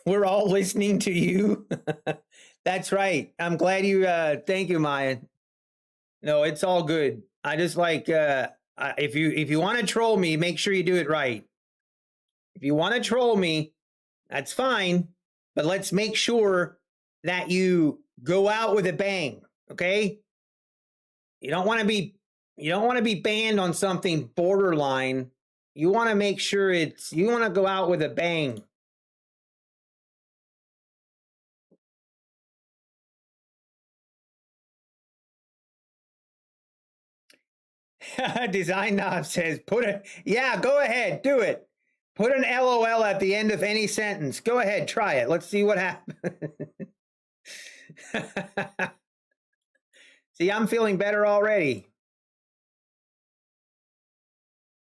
We're all listening to you. That's right. I'm glad you, thank you, Maya. No, it's all good. I just like, if you want to troll me, make sure you do it right. If you want to troll me, that's fine, but let's make sure that you go out with a bang, okay? You don't want to be banned on something borderline. You want to make sure you want to go out with a bang. Design Knob says, yeah, go ahead, do it. Put an LOL at the end of any sentence. Go ahead, try it. Let's see what happens. See, I'm feeling better already.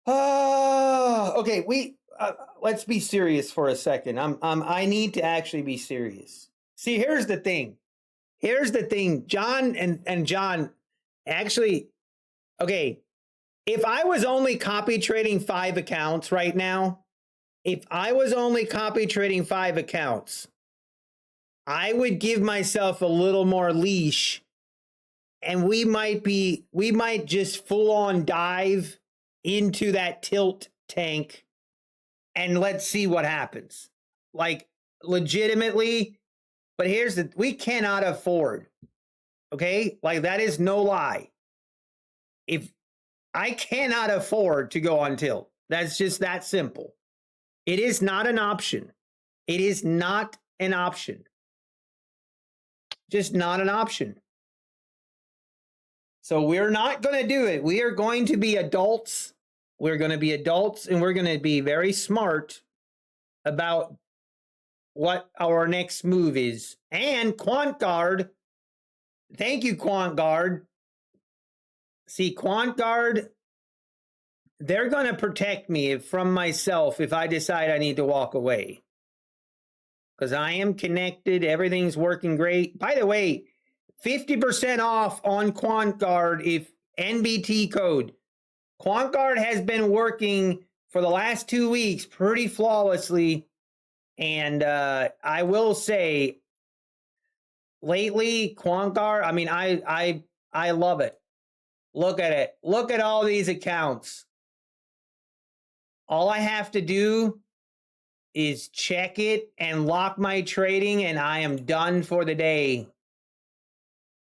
Oh, okay. Let's be serious for a second. I need to actually be serious. See, here's the thing. John and John, actually, okay. If I was only copy trading 5 accounts right now, I would give myself a little more leash, and we might just full on dive into that tilt tank and let's see what happens. Like, legitimately, but we cannot afford, okay? Like, that is no lie. If I cannot afford to go on tilt. That's just that simple. It is not an option. It is not an option. Just not an option. So we're not going to do it. We are going to be adults. We're going to be adults, and we're going to be very smart about what our next move is. And QuantGuard, thank you, QuantGuard. See, QuantGuard, they're going to protect me from myself if I decide I need to walk away. Because I am connected. Everything's working great. By the way, 50% off on QuantGuard if NBT code. QuantGuard has been working for the last 2 weeks pretty flawlessly. And I will say, lately, QuantGuard, I mean, I love it. Look at it. Look at all these accounts. All I have to do is check it and lock my trading, and I am done for the day.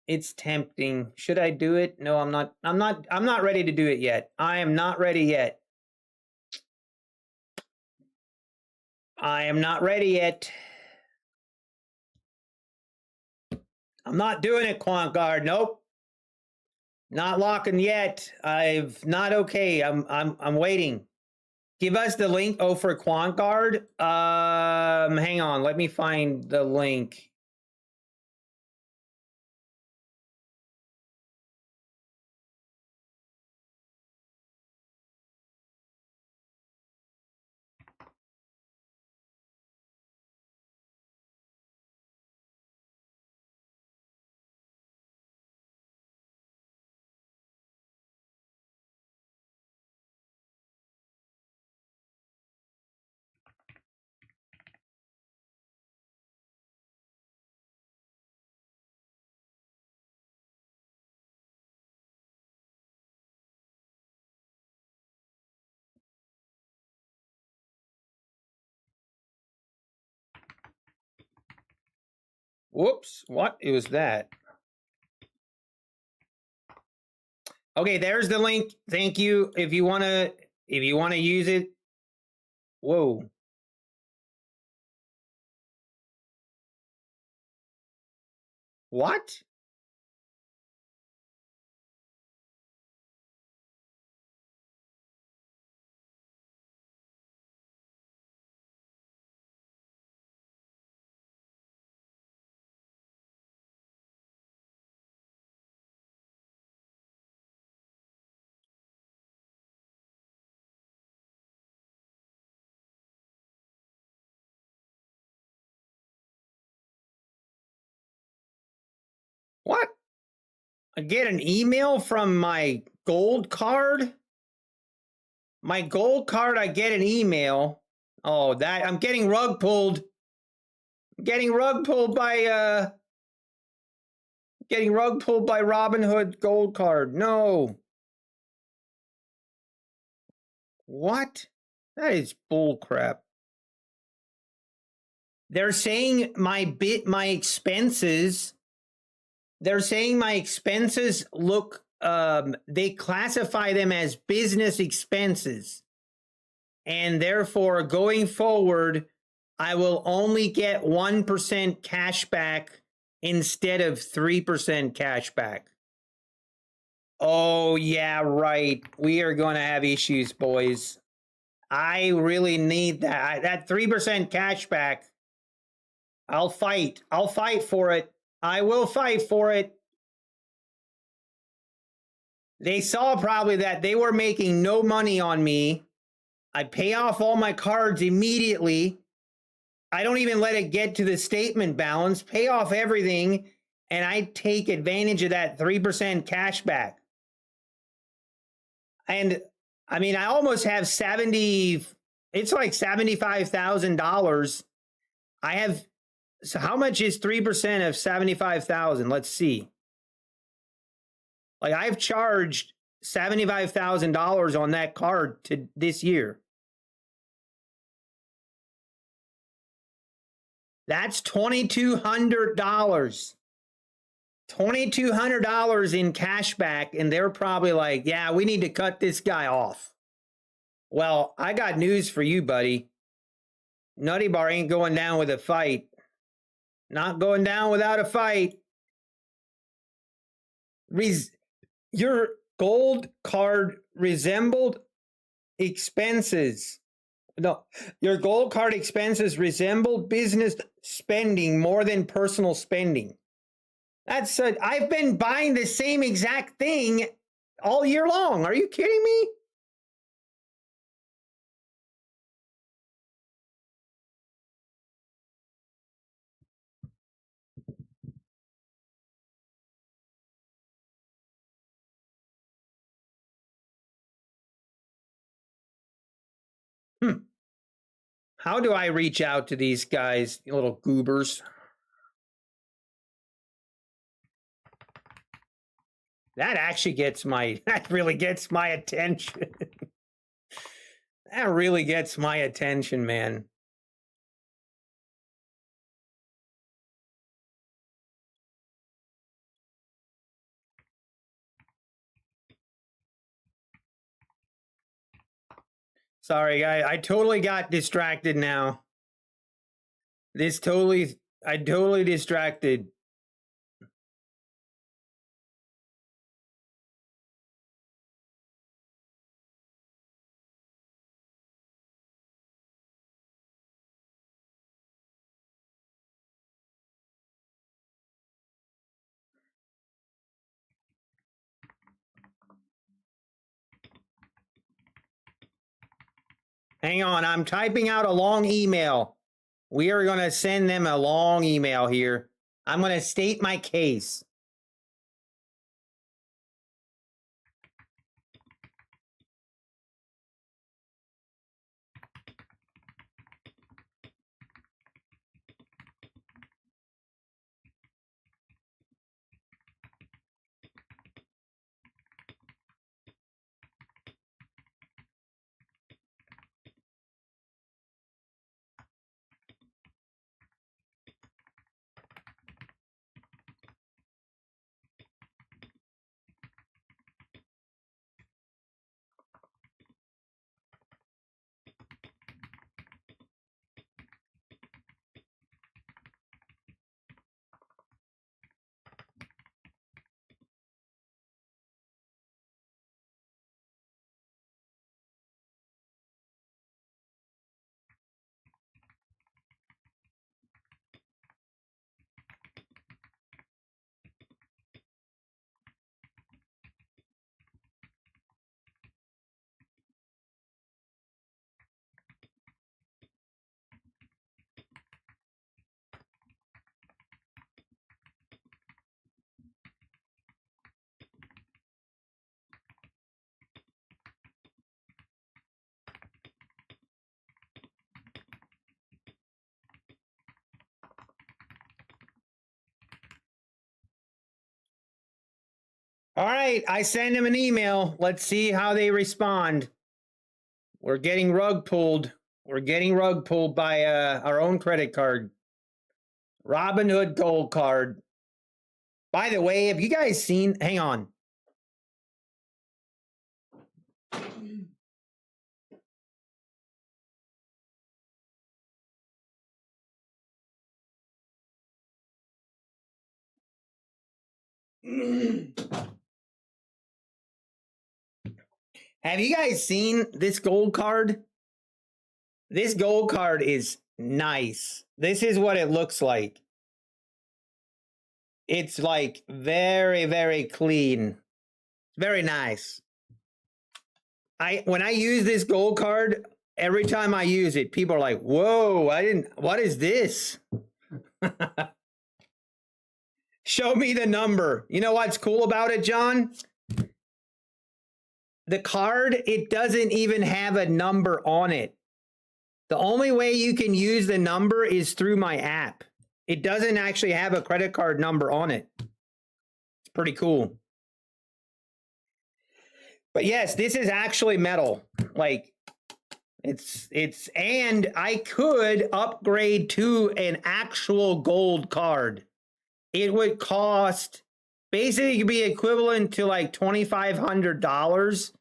It's tempting. Should I do it? No, I'm not. I'm not ready to do it yet. I am not ready yet. I am not ready yet. I'm not doing it, QuantGuard. Nope. Not locking yet. Not okay. I'm waiting. Give us the link. Oh, for QuantGuard. Hang on. Let me find the link. Whoops, what was that? Okay, there's the link. Thank you. If you wanna use it. Whoa. What? What? I get an email from my gold card? My gold card, I get an email. Oh, that I'm getting rug pulled. Getting rug pulled by Robinhood gold card. No. What? That is bull crap. They're saying my expenses. They're saying my expenses look, they classify them as business expenses. And therefore, going forward, I will only get 1% cash back instead of 3% cash back. Oh, yeah, right. We are going to have issues, boys. I really need that. That 3% cash back. I'll fight. I'll fight for it. I will fight for it. They saw probably that they were making no money on me. I pay off all my cards immediately. I don't even let it get to the statement balance, pay off everything, and I take advantage of that 3% cash back. And I mean, I almost have it's like $75,000. I have, so how much is 3% of 75,000? Let's see. Like I've charged $75,000 on that card to this year. That's $2,200. $2,200 in cash back, and they're probably like, yeah, we need to cut this guy off. Well, I got news for you, buddy. Nutty Bar ain't going down with a fight. Not going down without a fight. Your gold card resembled expenses. No, your gold card expenses resembled business spending more than personal spending. That's I've been buying the same exact thing all year long. Are you kidding me? How do I reach out to these guys, you little goobers? That actually that really gets my attention. That really gets my attention, man. Sorry, guys. I totally got distracted now. I totally distracted. Hang on, I'm typing out a long email. We are going to send them a long email here. I'm going to state my case. All right, I send them an email. Let's see how they respond. We're getting rug pulled. We're getting rug pulled by our own credit card. Robinhood Gold Card. By the way, have you guys seen? Hang on. Have you guys seen this gold card? This gold card is nice. This is what it looks like. It's like very, very clean. Very nice. When I use this gold card, every time I use it, people are like, whoa, what is this? Show me the number. You know what's cool about it, John? The card, it doesn't even have a number on it. The only way you can use the number is through my app. It doesn't actually have a credit card number on it. It's pretty cool. But yes, this is actually metal. Like and I could upgrade to an actual gold card. It would cost, basically be equivalent to like $2,500.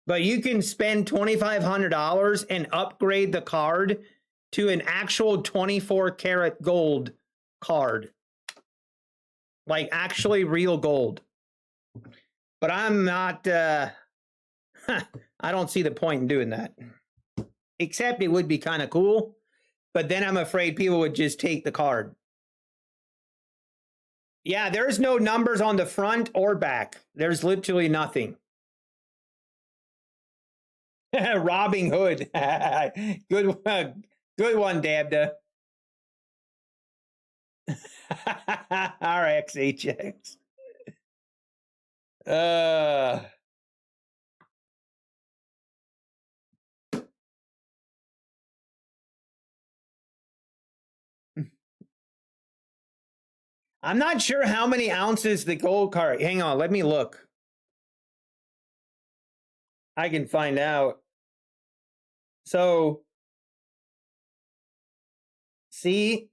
But you can spend $2,500 and upgrade the card to an actual 24 karat gold card. Like actually real gold. But I'm not, I don't see the point in doing that. Except it would be kind of cool. But then I'm afraid people would just take the card. Yeah, there's no numbers on the front or back. There's literally nothing. Robbing Hood. Good one, Dabda. RXHX. I'm not sure how many ounces the gold card. Hang on, let me look. I can find out. So, see?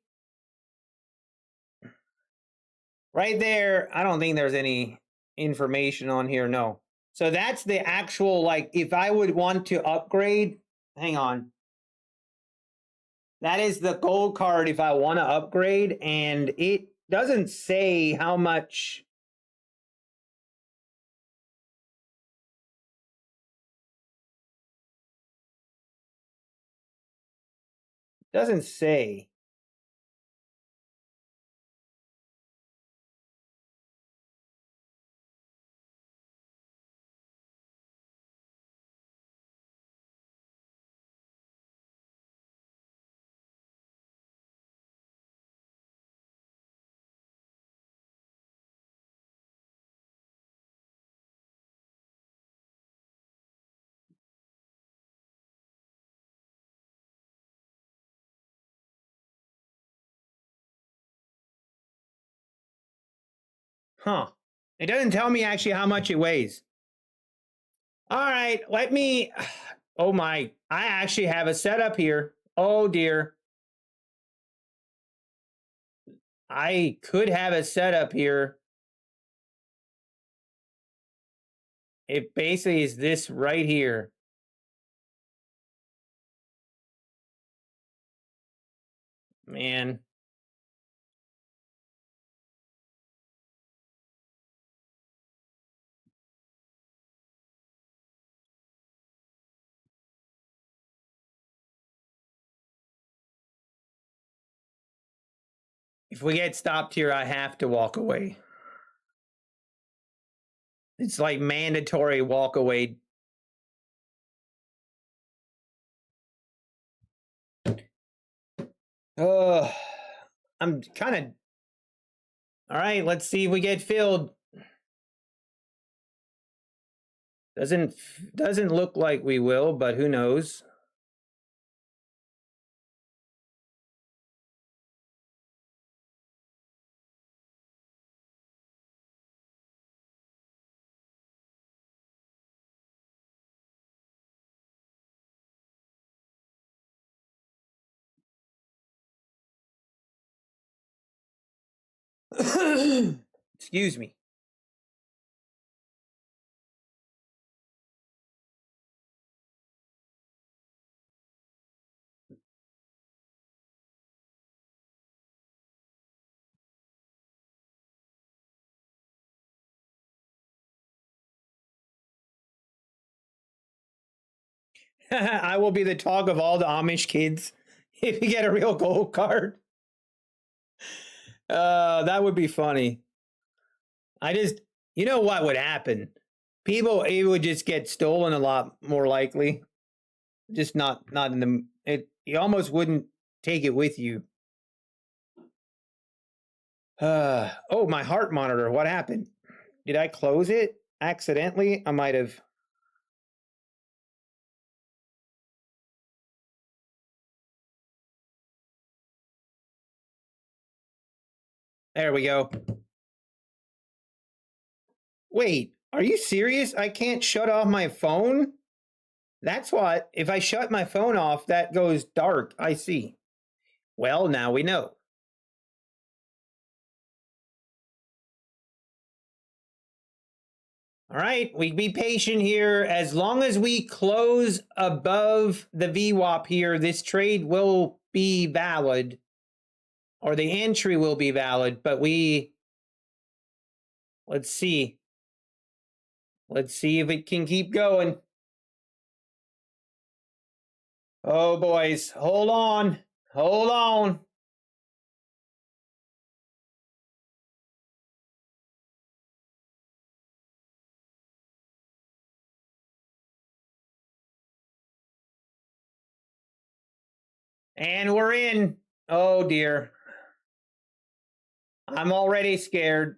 Right there, I don't think there's any information on here, no. So that's the actual, like, if I would want to upgrade, hang on. That is the gold card if I want to upgrade, and it doesn't say how much. Doesn't say. Huh. It doesn't tell me actually how much it weighs. All right, let me. Oh my, I actually have a setup here. Oh dear. I could have a setup here. It basically is this right here. Man. If we get stopped here, I have to walk away. It's like mandatory walk away. Oh, I'm kind of. All right, let's see if we get filled. Doesn't look like we will, but who knows? Excuse me. I will be the talk of all the Amish kids if you get a real gold card. That would be funny. You know what would happen? It would just get stolen a lot more likely. Just not in the, you almost wouldn't take it with you. Oh, my heart monitor. What happened? Did I close it accidentally? I might have. There we go. Wait, are you serious? I can't shut off my phone? That's what. If I shut my phone off, that goes dark. I see. Well, now we know. All right, we be patient here. As long as we close above the VWAP here, this trade will be valid, or the entry will be valid, but let's see. Let's see if it can keep going. Oh, boys, hold on. Hold on. And we're in. Oh, dear. I'm already scared.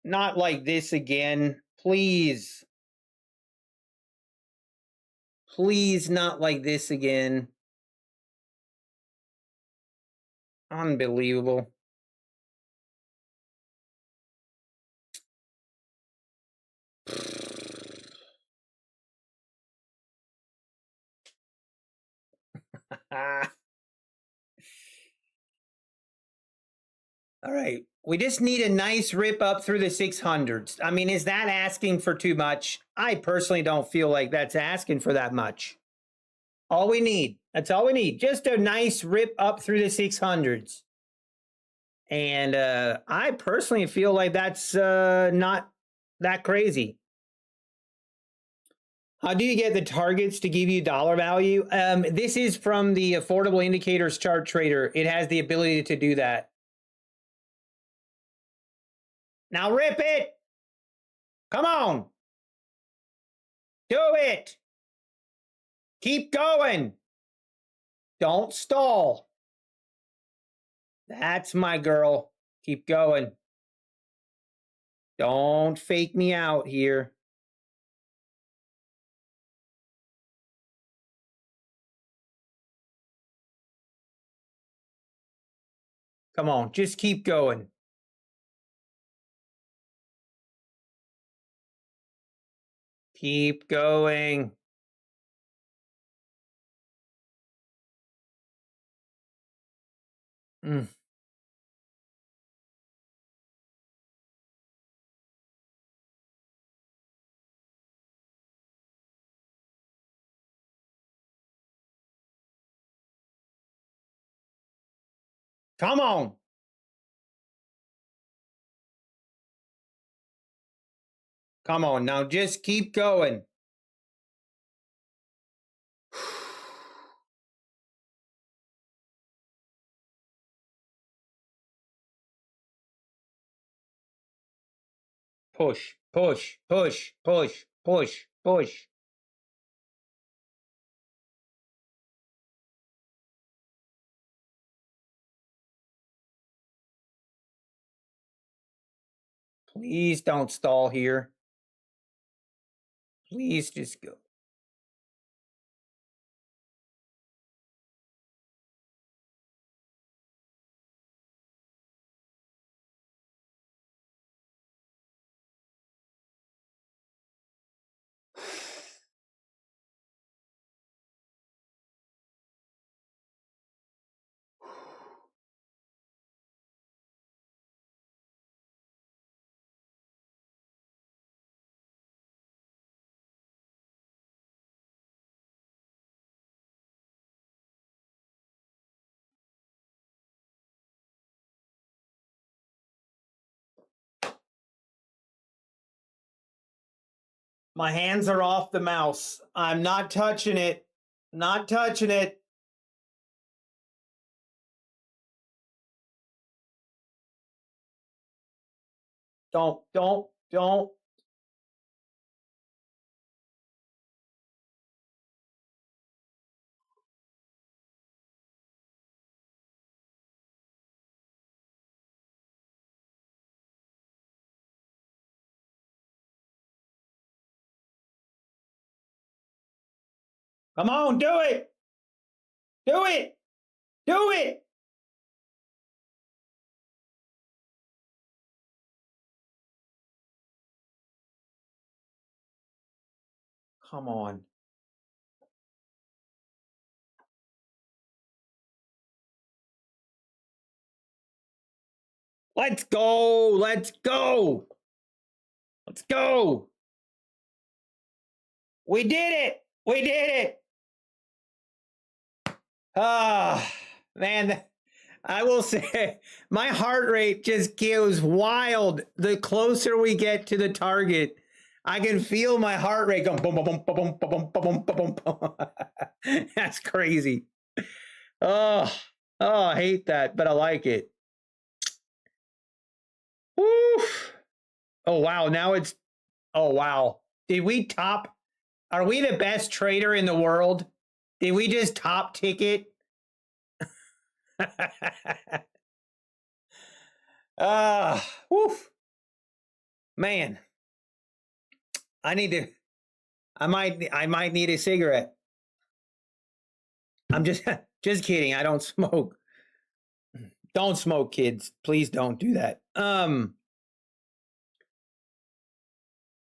Not like this again. Please. Please, not like this again. Unbelievable. All right. We just need a nice rip up through the 600s. I mean, is that asking for too much? I personally don't feel like that's asking for that much. All we need. That's all we need. Just a nice rip up through the 600s. And I personally feel like that's not that crazy. How do you get the targets to give you dollar value? This is from the Affordable Indicators Chart Trader. It has the ability to do that. Now rip it. Come on. Do it. Keep going. Don't stall. That's my girl. Keep going. Don't fake me out here. Come on, just keep going. Keep going. Mm. Come on. Come on, now just keep going. Push, push, push, push, push, push. Please don't stall here. Please just go. My hands are off the mouse. I'm not touching it. Not touching it. Don't. Come on, do it. Do it. Do it. Come on. Let's go. Let's go. Let's go. We did it. We did it. Ah, man, I will say my heart rate just goes wild the closer we get to the target. I can feel my heart rate going boom, boom, boom, boom, boom, boom, boom, boom. That's crazy. Oh, I hate that, but I like it. Oof. Oh, wow. Now it's, oh, wow. Did we top? Are we the best trader in the world? Did we just top ticket? Woof. Man. I might need a cigarette. I'm just kidding. I don't smoke. Don't smoke, kids. Please don't do that.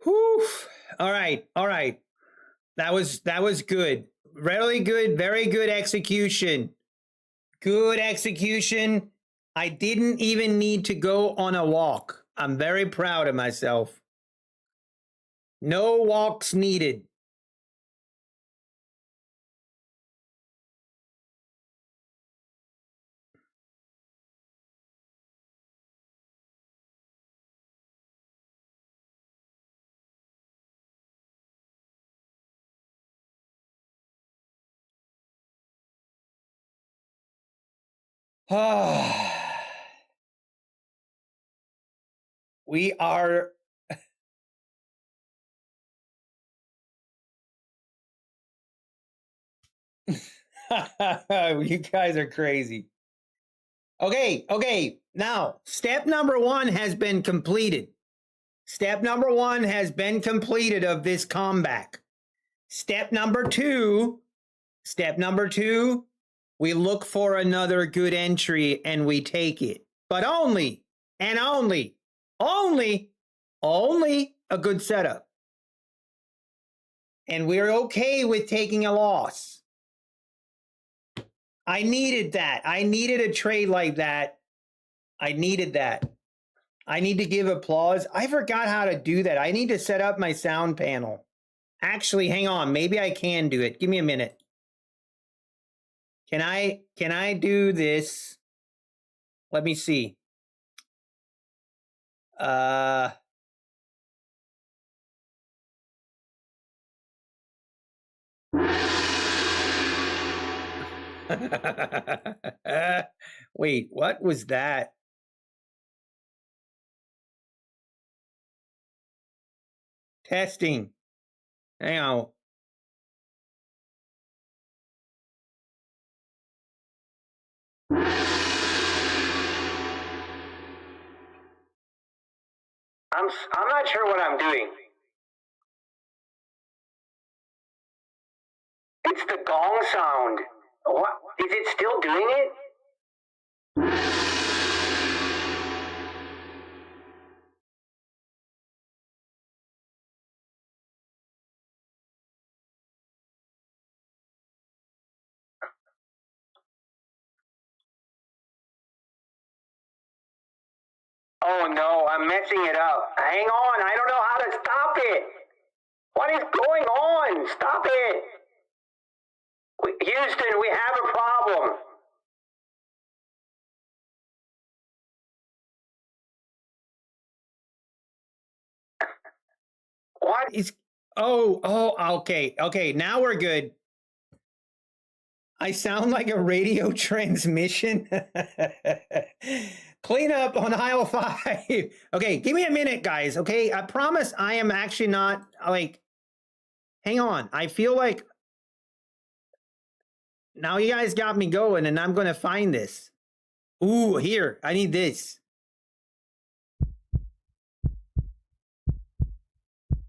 Whew. All right. That was good. Really good. Very good execution. Good execution. I didn't even need to go on a walk. I'm very proud of myself. No walks needed. We are you guys are crazy. Okay. Now, step number 1 has been completed. Step number 1 has been completed of this comeback. Step number 2, we look for another good entry and we take it. But only and only a good setup. And we're okay with taking a loss. I needed that. I needed a trade like that. I needed that. I need to give applause. I forgot how to do that. I need to set up my sound panel. Actually, hang on. Maybe I can do it. Give me a minute. Can I do this? Let me see. Wait, what was that? Testing. Hang on. I'm not sure what I'm doing. It's the gong sound. What? Is it still doing it? Oh no, I'm messing it up. Hang on, I don't know how to stop it. What is going on? Stop it. Houston, we have a problem. What is Oh, okay. Okay, now we're good. I sound like a radio transmission. Clean up on aisle 5. Okay, give me a minute, guys. Okay, I promise I am actually not like. Hang on. I feel like now you guys got me going, and I'm gonna find this. Ooh, here. I need this.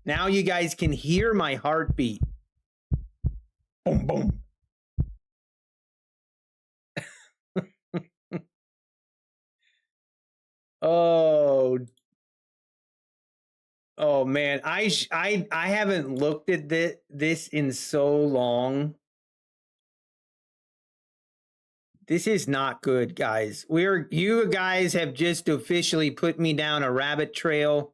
Now you guys can hear my heartbeat. Boom, boom. Oh, oh man, I haven't looked at this in so long. This is not good, guys. You guys have just officially put me down a rabbit trail.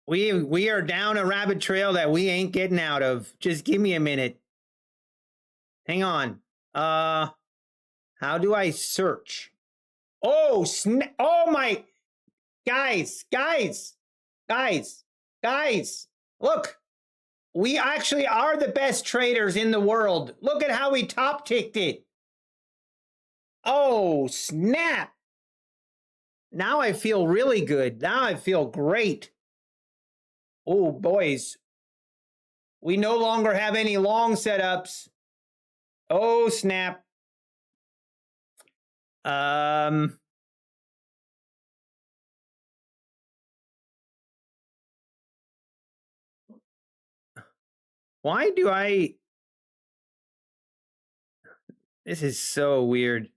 We are down a rabbit trail that we ain't getting out of. Just give me a minute. Hang on. How do I search? Oh, oh my, guys, look, we actually are the best traders in the world. Look at how we top ticked it. Oh, snap. Now I feel really good. Now I feel great. Oh, boys, we no longer have any long setups. Oh, snap. Why do I? This is so weird.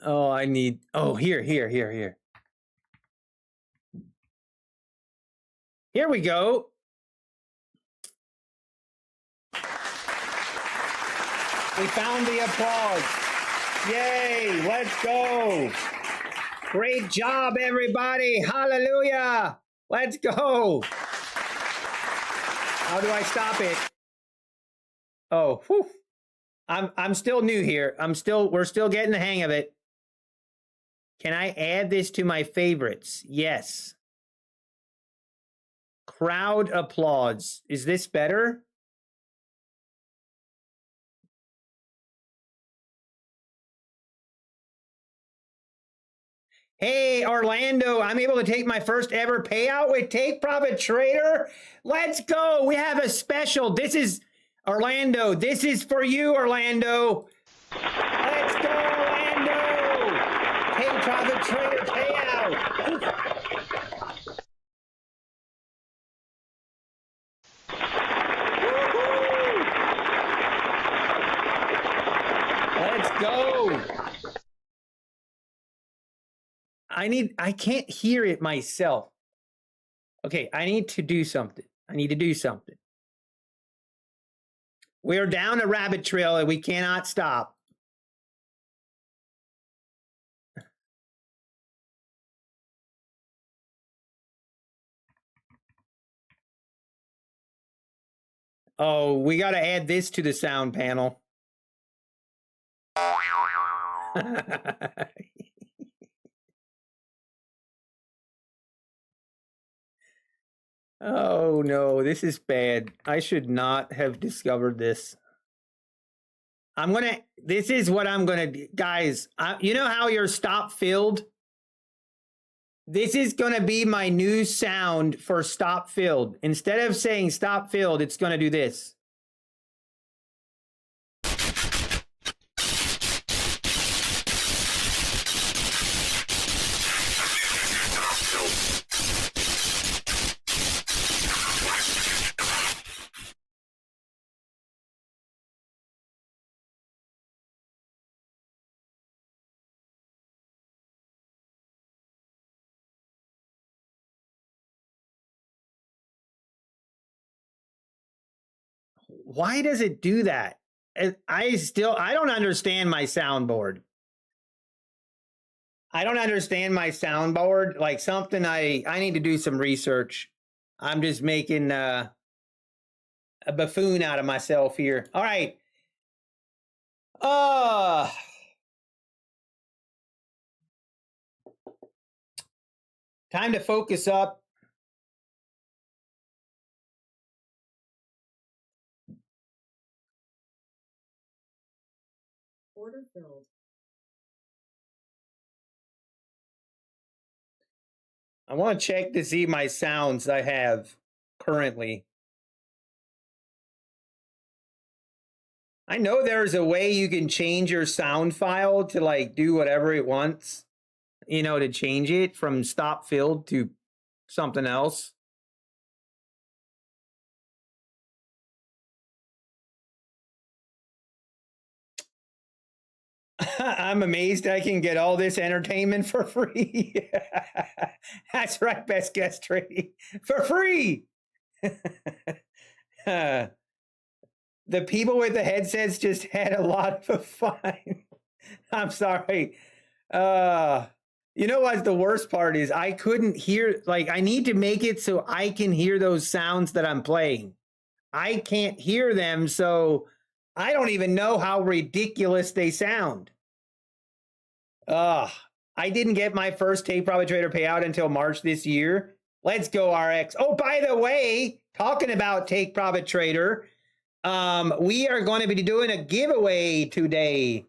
Oh, I need, oh, here. Here we go. We found the applause. Yay, let's go. Great job, everybody. Hallelujah. Let's go. How do I stop it? Oh, whew. I'm still new here. We're still getting the hang of it. Can I add this to my favorites? Yes. Crowd applause. Is this better? Hey, Orlando, I'm able to take my first ever payout with Take Profit Trader. Let's go. We have a special. This is Orlando. This is for you, Orlando. Let's go, Orlando. Take Profit Trader payout. Let's go. I can't hear it myself. Okay, I need to do something. We're down a rabbit trail and we cannot stop. Oh, we got to add this to the sound panel. Oh no, this is bad. I should not have discovered this. This is what I'm gonna do. Guys, you know how you're stop filled? This is gonna be my new sound for stop filled. Instead of saying stop filled, it's gonna do this. Why does it do that? I don't understand my soundboard. I don't understand my soundboard. Like something I need to do some research. I'm just making a buffoon out of myself here. All right. Time to focus up. Order filled. I want to check to see my sounds I have currently. I know there's a way you can change your sound file to like do whatever it wants, you know, to change it from stop filled to something else. I'm amazed I can get all this entertainment for free. That's right, best guest trading for free. The people with the headsets just had a lot of fun. I'm sorry. You know what the worst part is? I couldn't hear, like, I need to make it so I can hear those sounds that I'm playing. I can't hear them, so I don't even know how ridiculous they sound. I didn't get my first Take Profit Trader payout until March this year. Let's go, RX. Oh, by the way, talking about Take Profit Trader, we are going to be doing a giveaway today.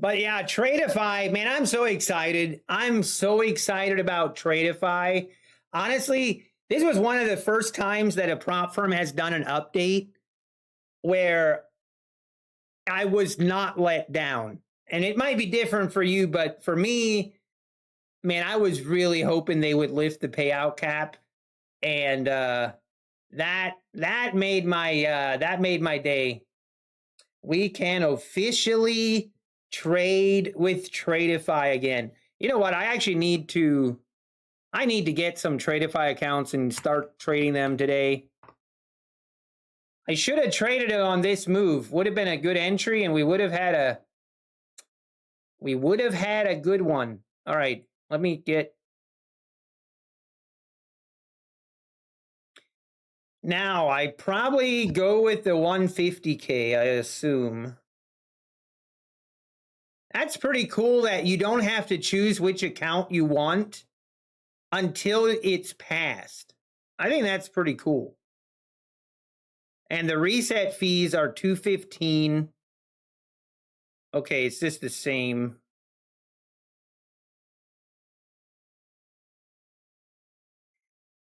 But yeah, Tradeify, man, I'm so excited. I'm so excited about Tradeify. Honestly, this was one of the first times that a prop firm has done an update where I was not let down. And it might be different for you, but for me, man, I was really hoping they would lift the payout cap, and that made my day. We can officially trade with Tradeify again. You know what? I need to get some Tradeify accounts and start trading them today. I should have traded it on this move. Would have been a good entry, and we would have had a good one. All right, let me get. Now, I probably go with the 150K, I assume. That's pretty cool that you don't have to choose which account you want until it's passed. I think that's pretty cool. And the reset fees are $215. Okay, it's just the same.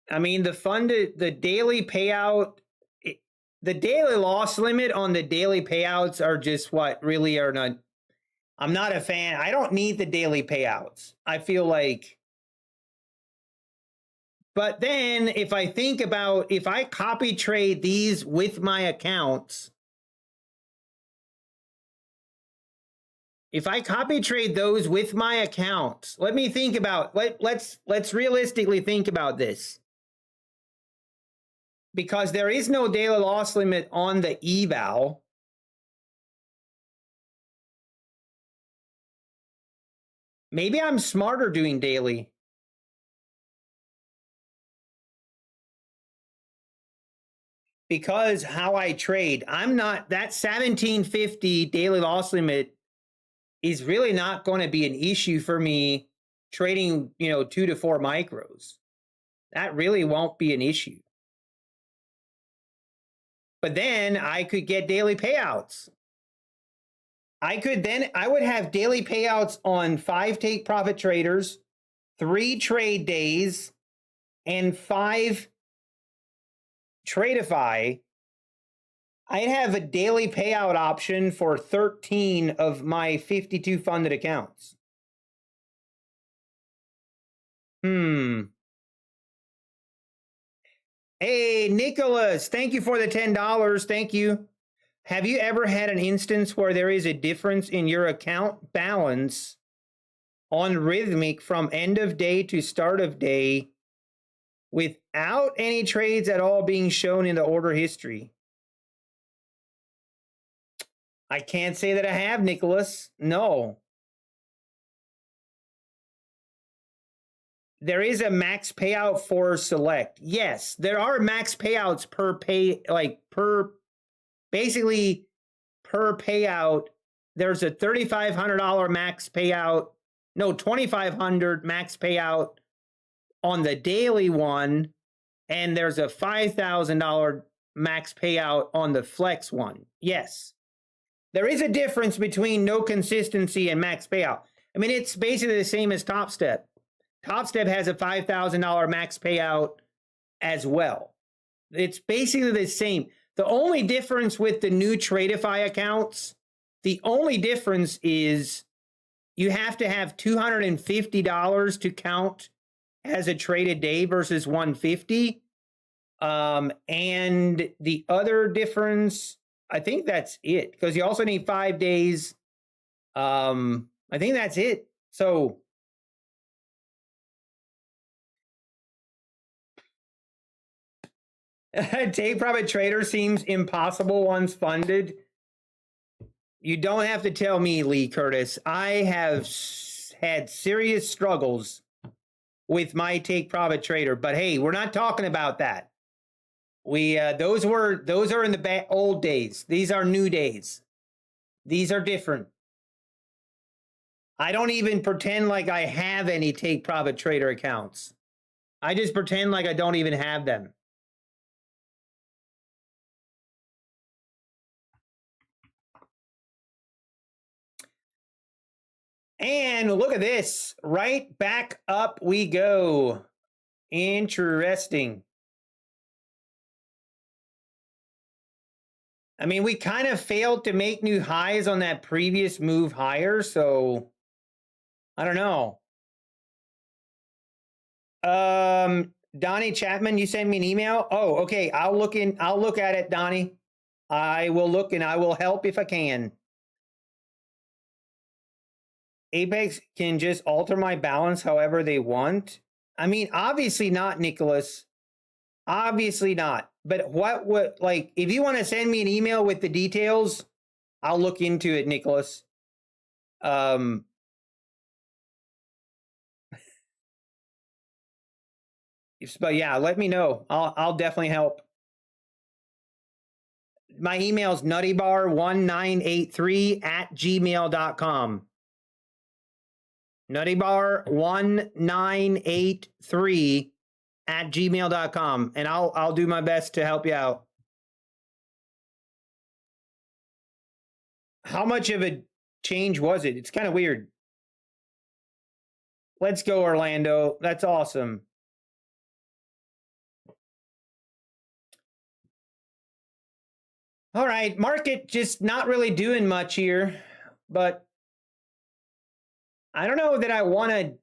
I mean, the daily payout, the daily loss limit on the daily payouts are just what really are not. I'm not a fan. I don't need the daily payouts. I feel like. But then if I think about, if I copy trade these with my accounts, if I copy trade those with my accounts, let me think about, let's realistically think about this. Because there is no daily loss limit on the eval. Maybe I'm smarter doing daily. Because how I trade, I'm not, that 1750 daily loss limit is really not going to be an issue for me trading, 2 to 4 micros. That really won't be an issue. But then I could get daily payouts. I would have daily payouts on 5 take profit traders, 3 trade days, and 5 Tradeify. I have a daily payout option for 13 of my 52 funded accounts. Hey, Nicholas, thank you for the $10. Thank you. Have you ever had an instance where there is a difference in your account balance on Rhythmic from end of day to start of day without any trades at all being shown in the order history? I can't say that I have, Nicholas. No. There is a max payout for select. Yes, there are max payouts per pay, like basically per payout. There's a $3,500 max payout. No, $2,500 max payout on the daily one, and there's a $5,000 max payout on the flex one. Yes, there is a difference between no consistency and max payout. I mean, it's basically the same as Top Step. Top Step has a $5,000 max payout as well. It's basically the same. The only difference with the new Tradeify accounts, the only difference is you have to have $250 to count as a traded day versus $150. And the other difference, I think that's it, because you also need 5 days. I think that's it. So take profit trader seems impossible once funded. You don't have to tell me, Lee Curtis. I have had serious struggles with my take profit trader, but hey, we're not talking about that. Those are in the old days. These are new days. These are different. I don't even pretend like I have any take profit trader accounts. I just pretend like I don't even have them. And look at this, right back up we go. Interesting. I mean, we kind of failed to make new highs on that previous move higher, so I don't know. Donnie Chapman, you send me an email? Oh, okay. I'll look at it, Donnie. I will look and I will help if I can. Apex can just alter my balance however they want. I mean, obviously not, Nicholas. Obviously not. But what would, like, if you want to send me an email with the details, I'll look into it, Nicholas. But yeah, let me know. I'll definitely help. My email is nuttybar1983@gmail.com. nuttybar1983@gmail.com, and I'll do my best to help you out. How much of a change was it? It's kind of weird. Let's go, Orlando. That's awesome. All right, market just not really doing much here, but I don't know that I want to.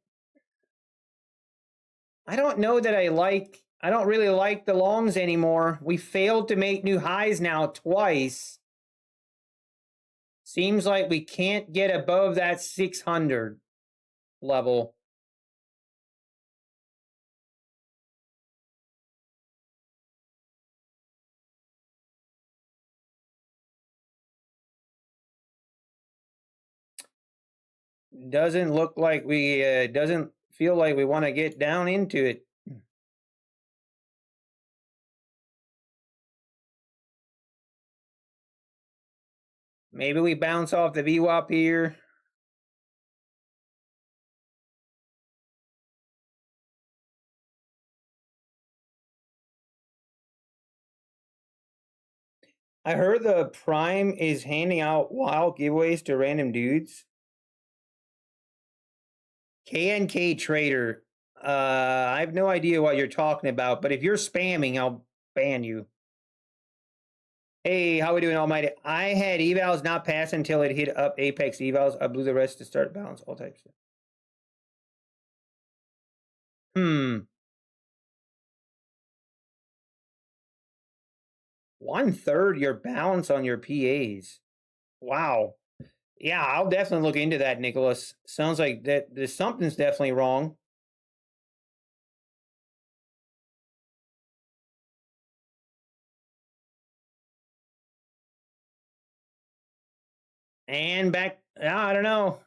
I don't know that I don't really like the longs anymore. We failed to make new highs now twice. Seems like we can't get above that 600 level. Doesn't look like we, doesn't feel like we want to get down into it. Maybe we bounce off the VWAP here. I heard the Prime is handing out wild giveaways to random dudes. KNK Trader. I have no idea what you're talking about, but if you're spamming, I'll ban you. Hey, how we doing, Almighty? I had evals not pass until it hit up apex evals. I blew the rest to start balance, all types. Hmm. 1/3 your balance on your PAs. Wow. Yeah, I'll definitely look into that, Nicholas. Sounds like that there's something's definitely wrong. And back, I don't know.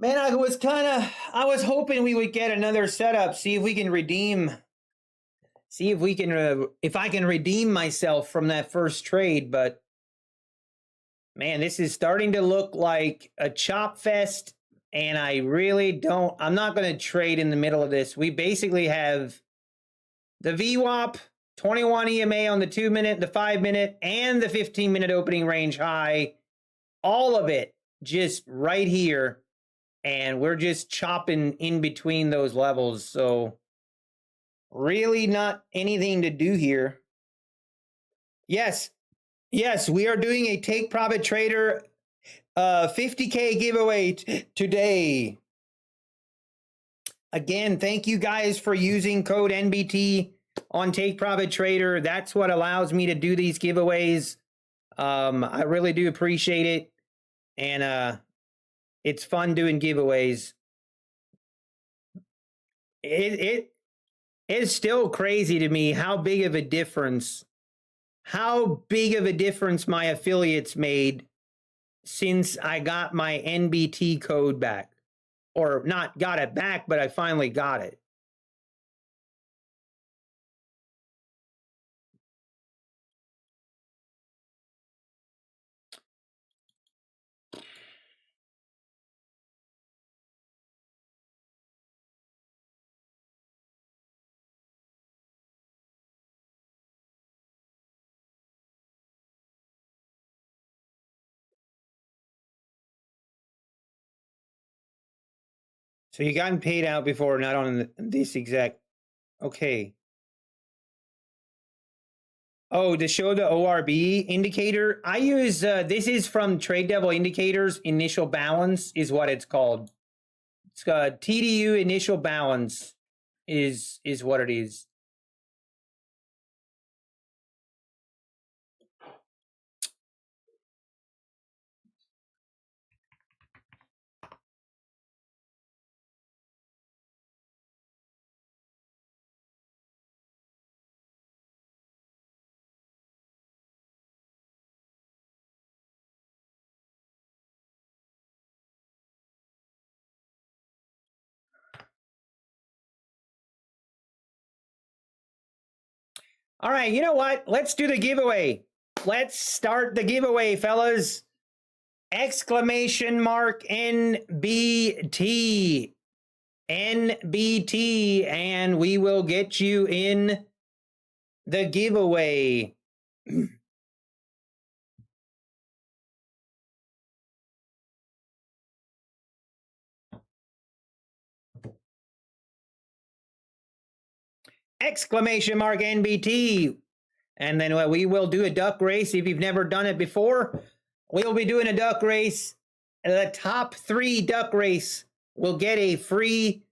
Man, I was hoping we would get another setup, see if we can redeem, see if we can, if I can redeem myself from that first trade, but man, this is starting to look like a chop fest, and I really don't, I'm not going to trade in the middle of this. We basically have the VWAP, 21 EMA on the 2-minute, the 5-minute, and the 15-minute opening range high. All of it just right here. And we're just chopping in between those levels. So really not anything to do here. Yes. Yes, we are doing a Take Profit Trader 50K giveaway today. Again, thank you guys for using code NBT on Take Profit Trader. That's what allows me to do these giveaways. I really do appreciate it. And it's fun doing giveaways. It is still crazy to me how big of a difference my affiliates made since I got my NBT code back. Or not got it back, but I finally got it. So you gotten paid out before, not on this exact. Okay. Oh, to show the ORB indicator, I use this is from Trade Devil Indicators. Initial balance is what it's called. It's TDU initial balance is what it is. All right, you know what? Let's do the giveaway. Let's start the giveaway, fellas. Exclamation mark NBT. NBT, and we will get you in the giveaway. Exclamation mark NBT. And then we will do a duck race. If you've never done it before, we'll be doing a duck race. The top 3 duck race will get a free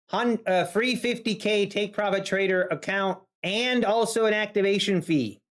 50K Take Profit Trader account and also an activation fee.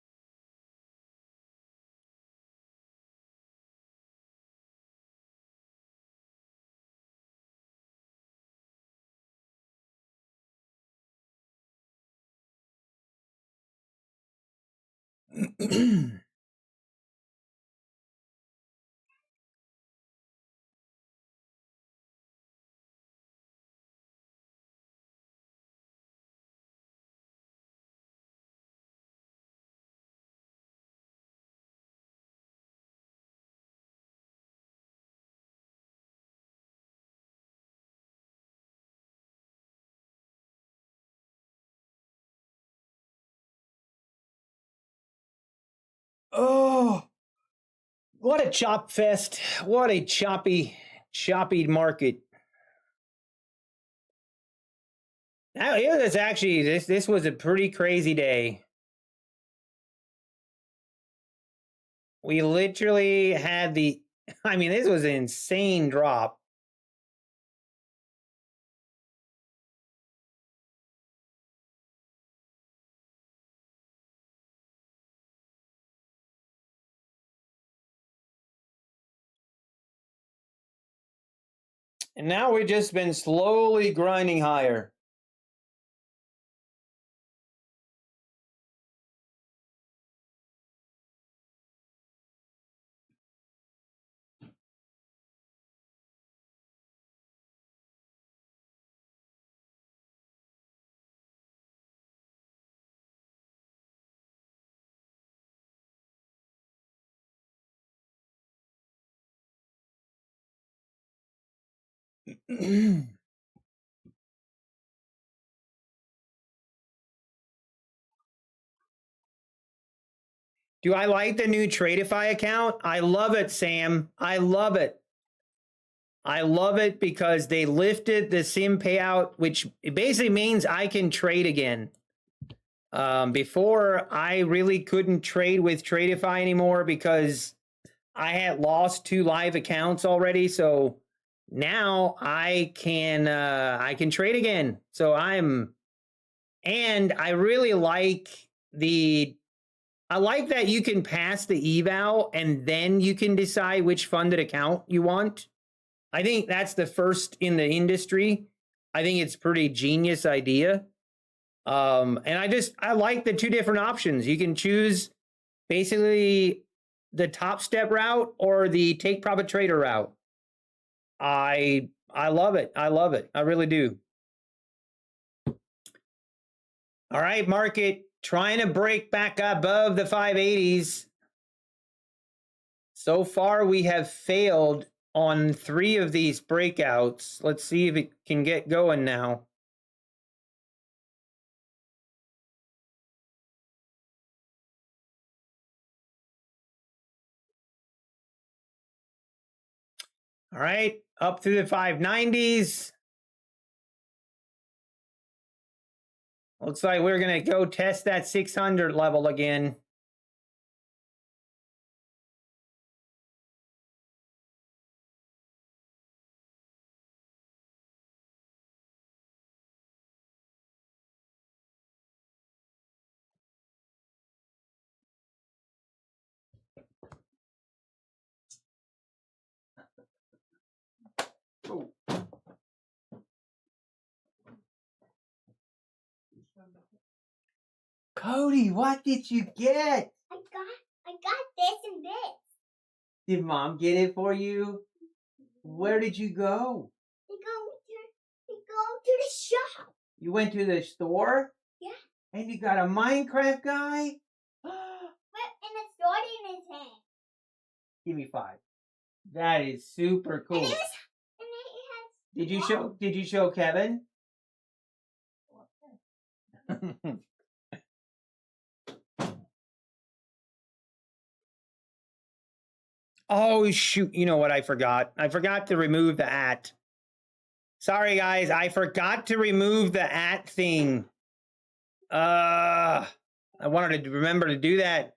Oh, what a chop fest. What a choppy market. Now, it was actually, this was a pretty crazy day. We literally had the, I mean, this was an insane drop. And now we've just been slowly grinding higher. Do I like the new Tradeify account? I love it, Sam. I love it. I love it because they lifted the sim payout, which basically means I can trade again. Before, I really couldn't trade with Tradeify anymore because I had lost 2 live accounts already. So now I can trade again. So and I really like I like that you can pass the eval and then you can decide which funded account you want. I think that's the first in the industry. I think it's pretty genius idea. And I like the 2 different options. You can choose basically the top step route or the take profit trader route. I love it. I love it. I really do. All right, market trying to break back above the 580s. So far, we have failed on 3 of these breakouts. Let's see if it can get going now. All right, up through the 590s. Looks like we're going to go test that 600 level again. Oh. Cody, what did you get? I got this and this. Did mom get it for you? Where did you go? We go to the shop. You went to the store? Yeah. And you got a Minecraft guy? And it's sword in his hand. Give me 5. That is super cool. And it has Did you show Kevin? Oh shoot, you know what I forgot? I forgot to remove the @ Sorry guys, I forgot to remove the @ thing. I wanted to remember to do that.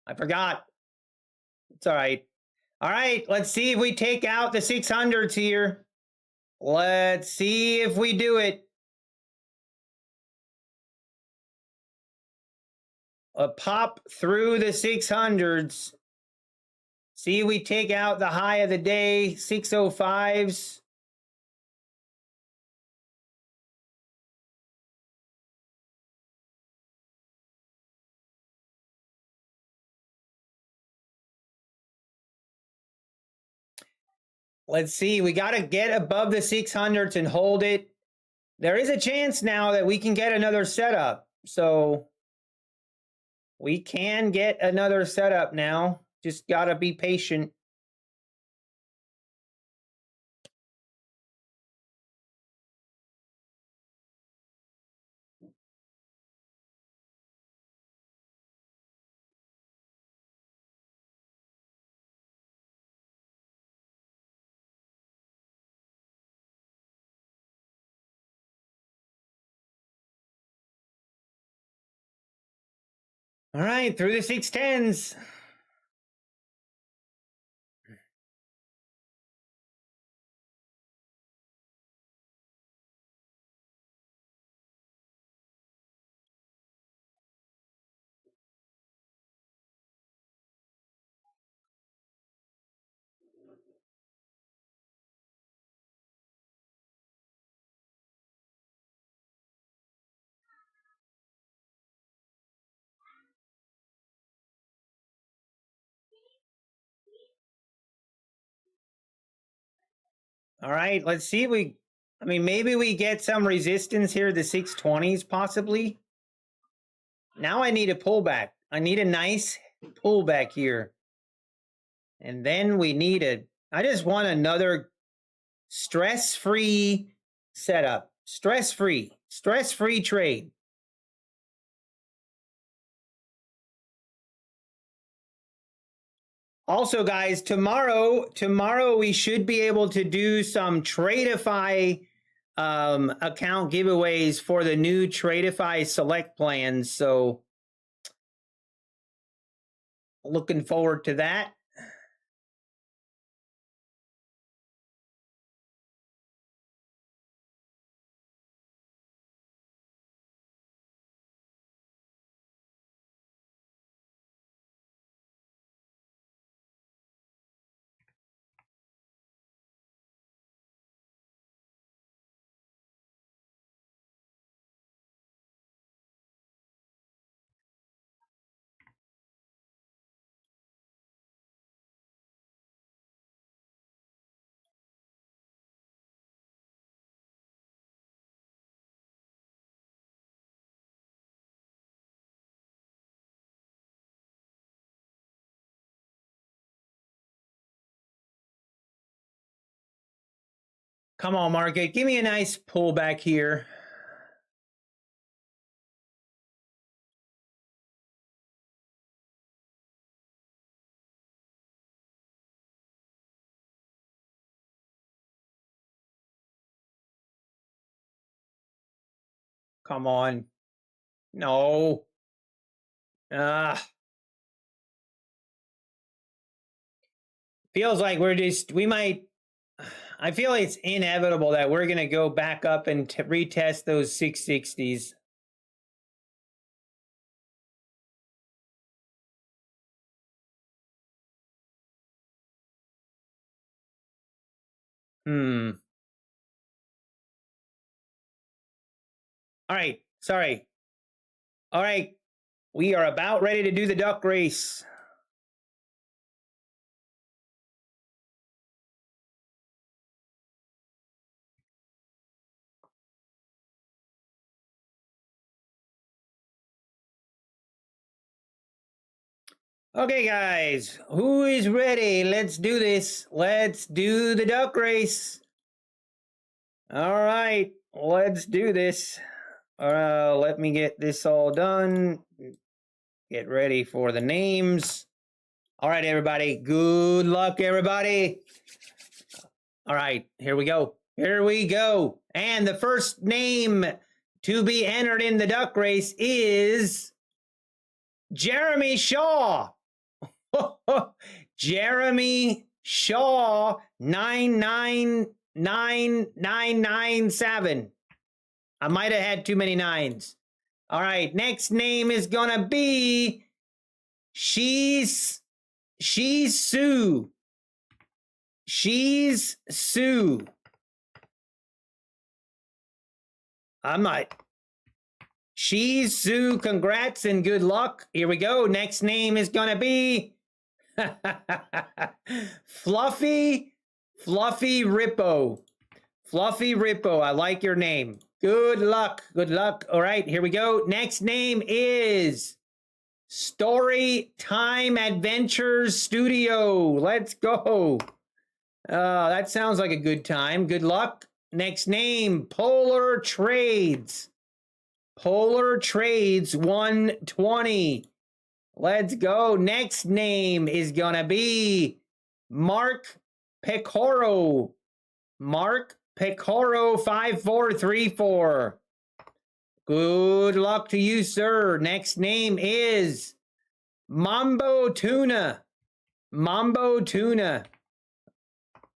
I forgot. It's all right. All right, let's see if we take out the 600s here. Let's see if we do it. A pop through the 600s. See, we take out the high of the day, 605s. Let's see, we got to get above the 600s and hold it. There is a chance now that we can get another setup. So we can get another setup now. Just got to be patient. All right, through the 610s. All right, let's see if we, I mean, maybe we get some resistance here, the 620s possibly. Now I need a pullback. I need a nice pullback here. And then we need I just want another stress-free setup. Stress-free trade. Also, guys, tomorrow we should be able to do some Tradeify account giveaways for the new Tradeify Select plans. So looking forward to that. Come on, market. Give me a nice pullback here. Come on. No. Feels like we might, I feel it's inevitable that we're going to go back up and retest those 660s. All right. Sorry. All right. We are about ready to do the duck race. Okay, guys, who is ready? Let's do this. Let's do the duck race. All right, let's do this. Let me get this all done. Get ready for the names. All right, everybody. Good luck, everybody. All right, here we go. Here we go. And the first name to be entered in the duck race is Jeremy Shaw. Jeremy Shaw 999997. I might have had too many nines. All right, next name is gonna be She's Sue. She's Sue. I'm not. She's Sue. Congrats and good luck. Here we go. Next name is gonna be Fluffy Rippo. Fluffy Rippo. I like your name. Good luck. Good luck. All right, here we go. Next name is Story Time Adventures Studio. Let's go. That sounds like a good time. Good luck. Next name, Polar Trades. Polar Trades 120. Let's go. Next name is going to be Mark Pecoro. Mark Pecoro 5434. Good luck to you, sir. Next name is Mambo Tuna. Mambo Tuna.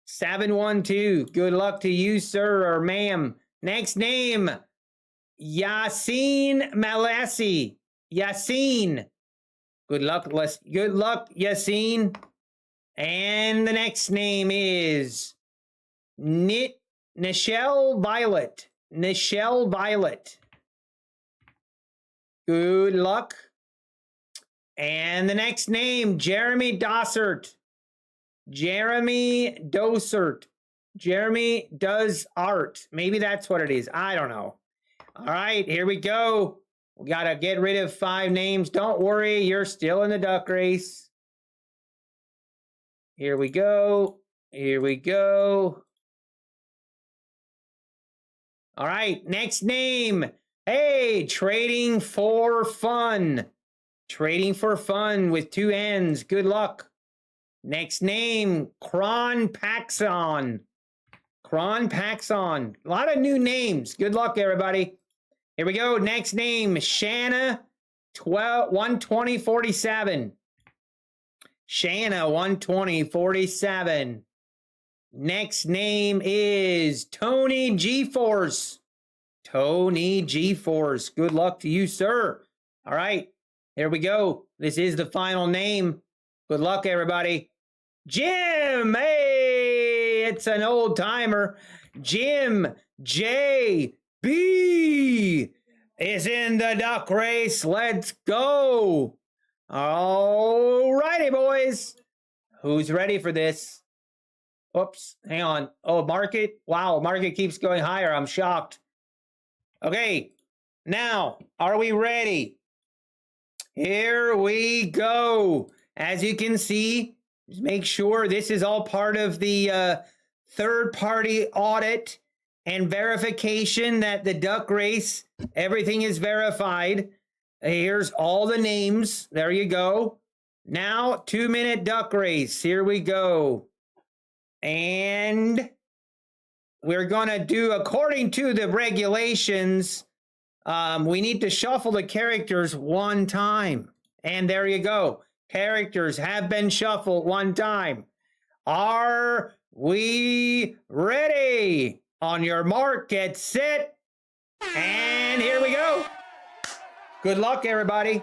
712. Good luck to you, sir or ma'am. Next name. Yassine Malassi. Yassine. Good luck, Yassine. And the next name is Nichelle Violet. Nichelle Violet. Good luck. And the next name, Jeremy Dossert. Jeremy Dossert. Jeremy does art. Maybe that's what it is. I don't know. All right, here we go. We got to get rid of 5 names. Don't worry, you're still in the duck race. Here we go. Here we go. All right, next name. Hey, Trading for Fun. Trading for Fun with 2 N's. Good luck. Next name, Kron Paxon. Kron Paxon. A lot of new names. Good luck, everybody. Here we go. Next name, Shanna 12047. Shanna 12047. Next name is Tony G-Force. Tony G-Force. Good luck to you, sir. All right. Here we go. This is the final name. Good luck, everybody. Jim. Hey, it's an old timer. Jim J.B. is in the duck race. Let's go. All righty, boys. Who's ready for this? Oops, hang on. Oh, market. Wow, market keeps going higher. I'm shocked. Okay, now, are we ready? Here we go. As you can see, just make sure this is all part of the third-party audit and verification that the duck race, everything is verified. Here's all the names. There you go. Now, 2-minute duck race. Here we go. And we're going to do, according to the regulations, we need to shuffle the characters 1 time. And there you go. Characters have been shuffled 1 time. Are we ready? On your mark, get set. And here we go. Good luck, everybody.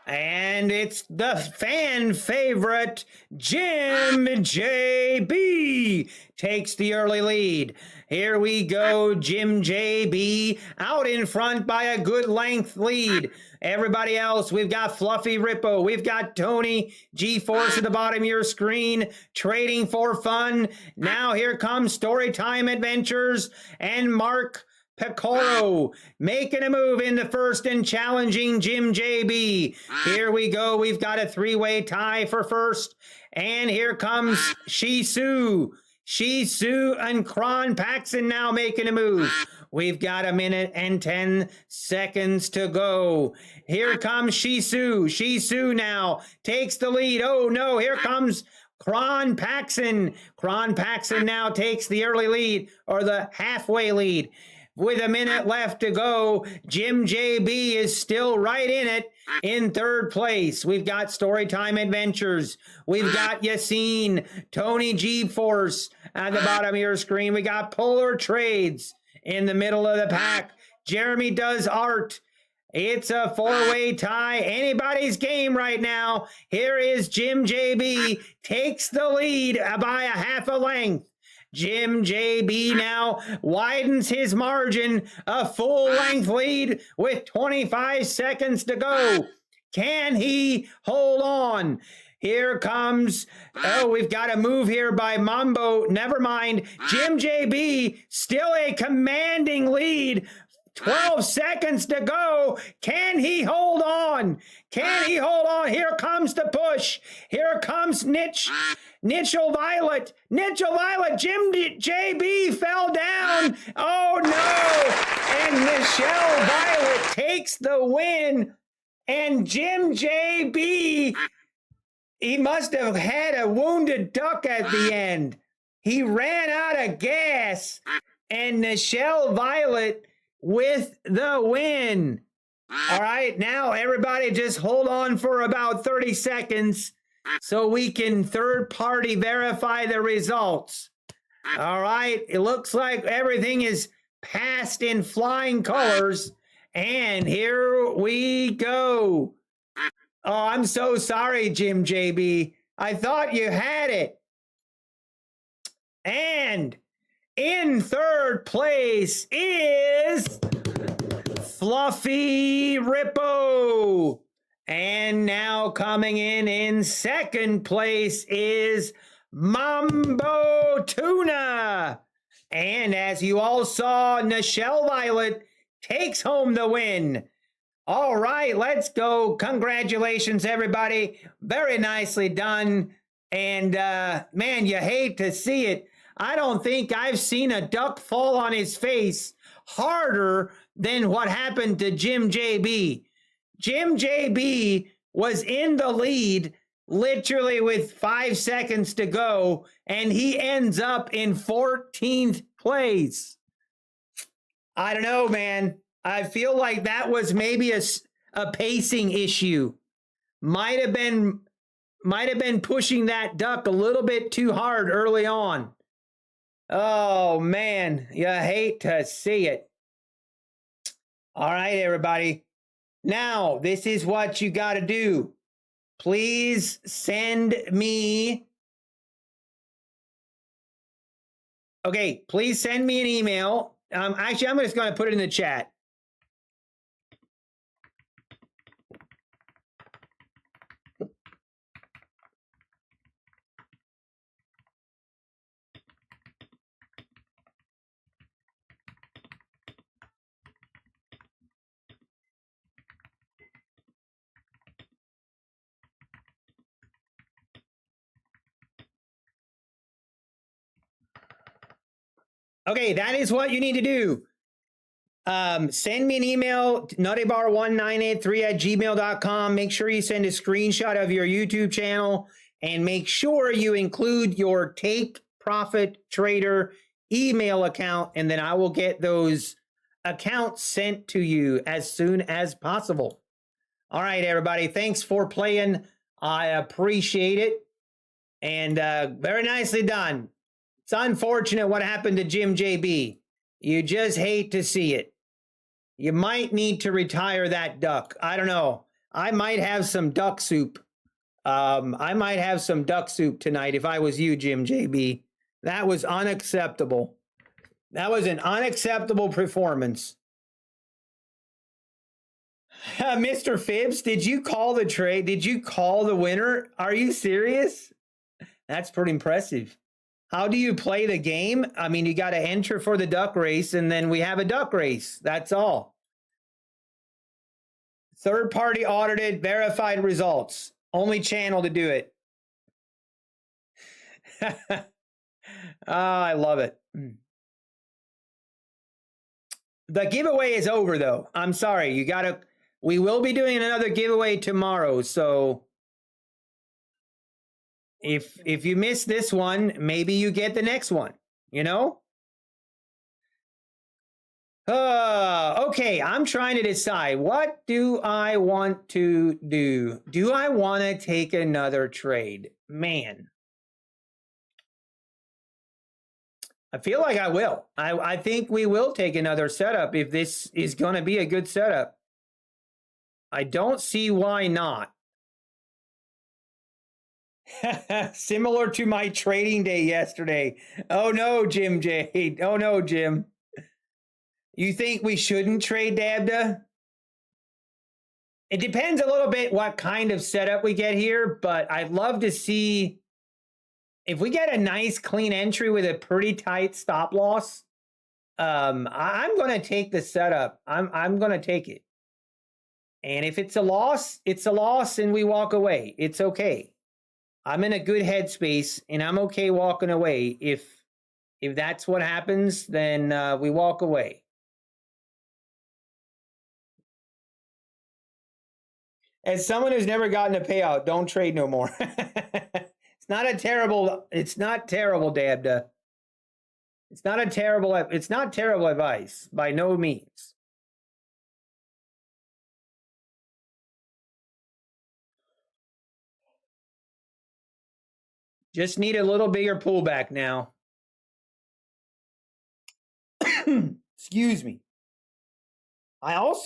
And it's the fan favorite, Jim JB takes the early lead. Here we go, Jim JB out in front by a good length lead. Everybody else, we've got Fluffy Rippo. We've got Tony G-Force at the bottom of your screen, Trading for Fun. Now here comes Storytime Adventures and Mark Pecoro making a move in the first and challenging Jim JB. Here we go. We've got a 3-way tie for first. And here comes Shisu. Shisu and Kron Paxson now making a move. We've got 1 minute and 10 seconds to go. Here comes Shisu. Shisu now takes the lead. Oh no, here comes Kron Paxson. Kron Paxson now takes the early lead, or the halfway lead. With 1 minute left to go, Jim JB is still right in it in 3rd place. We've got Storytime Adventures. We've got Yassine, Tony G-Force at the bottom of your screen. We got Polar Trades in the middle of the pack. Jeremy does art. It's a 4-way tie. Anybody's game right now. Here is Jim JB. Takes the lead by a half a length. Jim JB now widens his margin, a full-length lead with 25 seconds to go. Can he hold on? Here comes, oh, we've got a move here by Mambo. Never mind. Jim JB, still a commanding lead. 12 seconds to go. Can he hold on? Can he hold on? Here comes the push. Here comes Nichelle Violet. Nichelle Violet. Jim JB fell down. Oh, no. And Nichelle Violet takes the win. And Jim JB, he must have had a wounded duck at the end. He ran out of gas. And Nichelle Violet with the win. All right, now everybody just hold on for about 30 seconds so we can third-party verify the results. All right, it looks like everything is passed in flying colors, and here we go. Oh, I'm so sorry, Jim JB. I thought you had it. And in third place is Fluffy Rippo. And now coming in second place is Mambo Tuna. And as you all saw, Nichelle Violet takes home the win. All right, let's go. Congratulations, everybody. Very nicely done. And man, you hate to see it. I don't think I've seen a duck fall on his face harder than what happened to Jim JB. Jim JB was in the lead literally with 5 seconds to go, and he ends up in 14th place. I don't know, man. I feel like that was maybe a pacing issue. Might have been pushing that duck a little bit too hard early on. Oh, man, you hate to see it. All right, everybody. Now, this is what you got to do. Please send me... Okay, please send me an email. Actually, I'm just going to put it in the chat. Okay, that is what you need to do. Send me an email, nuttybar1983@gmail.com. Make sure you send a screenshot of your YouTube channel and make sure you include your Take Profit Trader email account, and then I will get those accounts sent to you as soon as possible. All right, everybody. Thanks for playing. I appreciate it. And very nicely done. It's unfortunate what happened to Jim JB. You just hate to see it. You might need to retire that duck. I don't know. I might have some duck soup. I might have some duck soup tonight if I was you, Jim JB. That was unacceptable. That was an unacceptable performance. Mr. Phibbs, did you call the trade? Did you call the winner? Are you serious? That's pretty impressive. How do you play the game? I mean, you got to enter for the duck race, and then we have a duck race. That's all. Third-party audited, verified results. Only channel to do it. Oh, I love it. The giveaway is over, though. I'm sorry. You got to... We will be doing another giveaway tomorrow, so... If you miss this one, maybe you get the next one, you know? Okay, I'm trying to decide. What do I want to do? Do I want to take another trade? Man. I feel like I will. I think we will take another setup if this is going to be a good setup. I don't see why not. Similar to my trading day yesterday. Oh no, Jim J. Oh no, Jim. You think we shouldn't trade Dabda? It depends a little bit what kind of setup we get here, but I'd love to see if we get a nice clean entry with a pretty tight stop loss. I'm going to take the setup. I'm going to take it. And if it's a loss and we walk away. It's okay. I'm in a good headspace, and I'm okay walking away. If that's what happens, then we walk away. As someone who's never gotten a payout, don't trade no more. It's not terrible, Dabda. It's not terrible advice, by no means. Just need a little bigger pullback now. Excuse me. I've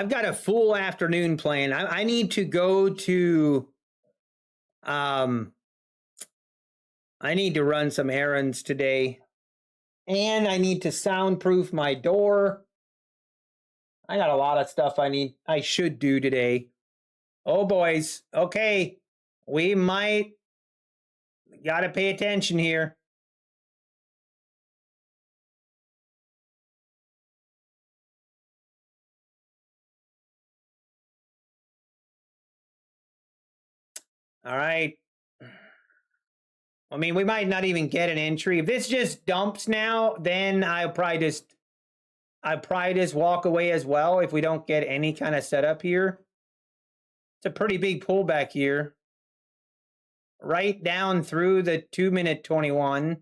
got a full afternoon plan. I need to go to, I need to run some errands today. And I need to soundproof my door. I got a lot of stuff I should do today. Oh, boys. Okay. We might got to pay attention here. All right. I mean, we might not even get an entry. If this just dumps now, then I'd probably just walk away as well if we don't get any kind of setup here. It's a pretty big pullback here. Right down through the 2-minute 21.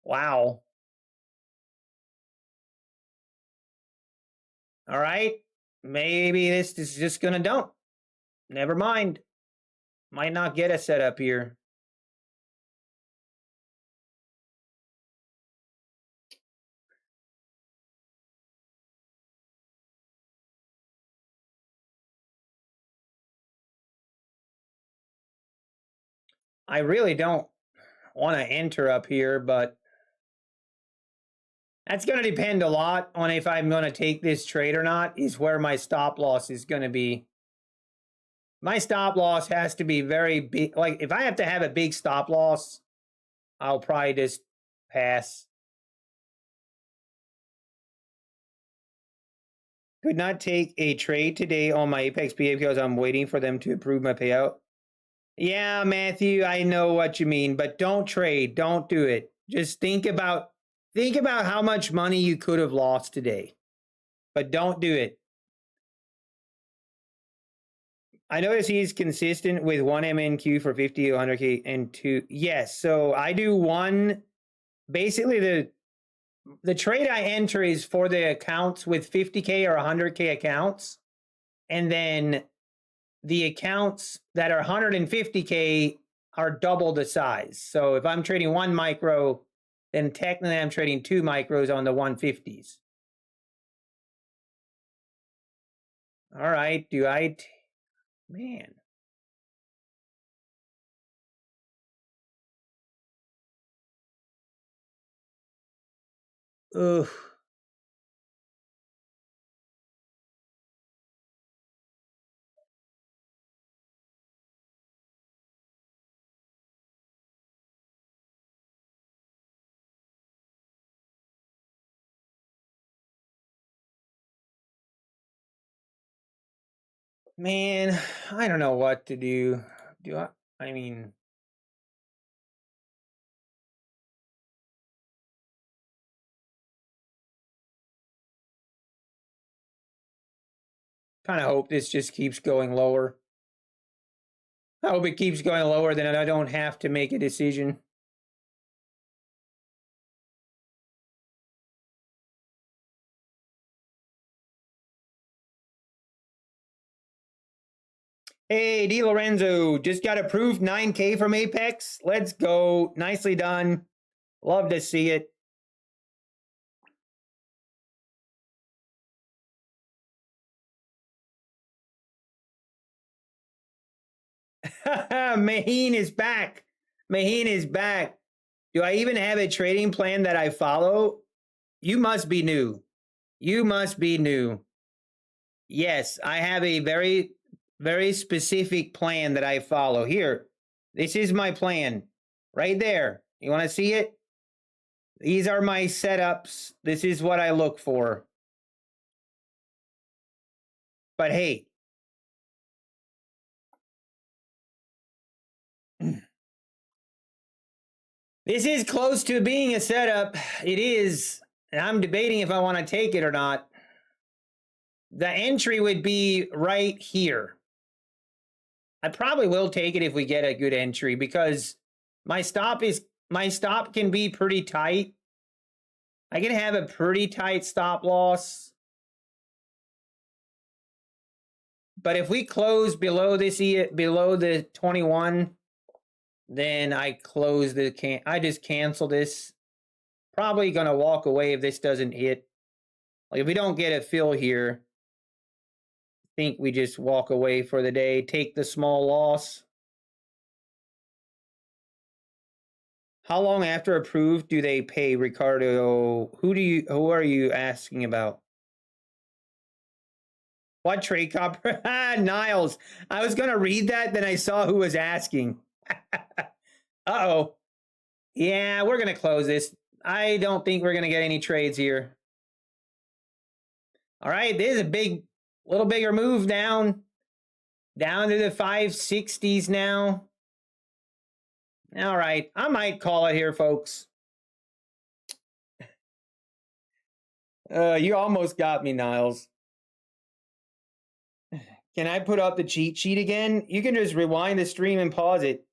Wow. All right. Maybe this is just going to dump. Never mind. Might not get a setup here. I really don't want to enter up here, but that's going to depend a lot on if I'm going to take this trade or not, is where my stop loss is going to be. My stop loss has to be very big. Like, if I have to have a big stop loss, I'll probably just pass. Could not take a trade today on my Apex PA because I'm waiting for them to approve my payout. Yeah, Matthew, I know what you mean, but don't trade. Don't do it. Just think about how much money you could have lost today, but don't do it. I notice he's consistent with 1 MNQ for 50, 100K, and 2. Yes, so I do one. Basically, the trade I enter is for the accounts with 50K or 100K accounts, and then the accounts that are 150K are double the size. So if I'm trading 1 micro, then technically I'm trading 2 micros on the 150s. All right, man. Ugh. Man, I don't know what to do. I mean, kind of hope this just keeps going lower. I hope it keeps going lower, then I don't have to make a decision. Hey, Di Lorenzo, just got approved 9K from Apex. Let's go. Nicely done. Love to see it. Maheen is back. Maheen is back. Do I even have a trading plan that I follow? You must be new. You must be new. Yes, I have a very, very specific plan that I follow. Here, this is my plan. Right there. You want to see it? These are my setups. This is what I look for. But hey, this is close to being a setup. It is. And I'm debating if I want to take it or not. The entry would be right here. I probably will take it if we get a good entry because my stop can be pretty tight. I can have a pretty tight stop loss. But if we close below this, below the 21, then I close the I just cancel this. Probably going to walk away if this doesn't hit. Like if we don't get a fill here, I think we just walk away for the day, take the small loss. How long after approved do they pay, Ricardo? Who are you asking about? What trade copper? Niles. I was going to read that, then I saw who was asking. Uh-oh. Yeah, we're going to close this. I don't think we're going to get any trades here. All right, this is a little bigger move down to the 560s now. All right, I might call it here, folks. You almost got me, Niles. Can I put up the cheat sheet again? You can just rewind the stream and pause it.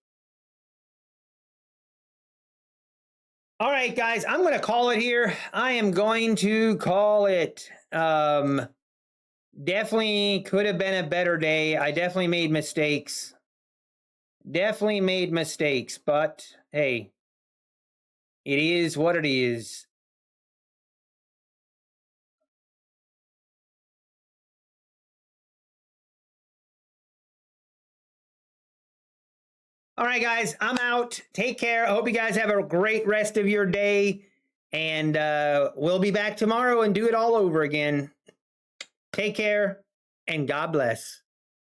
All right, guys, I'm going to call it here. I am going to call it. Definitely could have been a better day. I definitely made mistakes. But hey, it is what it is. All right, guys, I'm out. Take care. I hope you guys have a great rest of your day. And we'll be back tomorrow and do it all over again. Take care and God bless.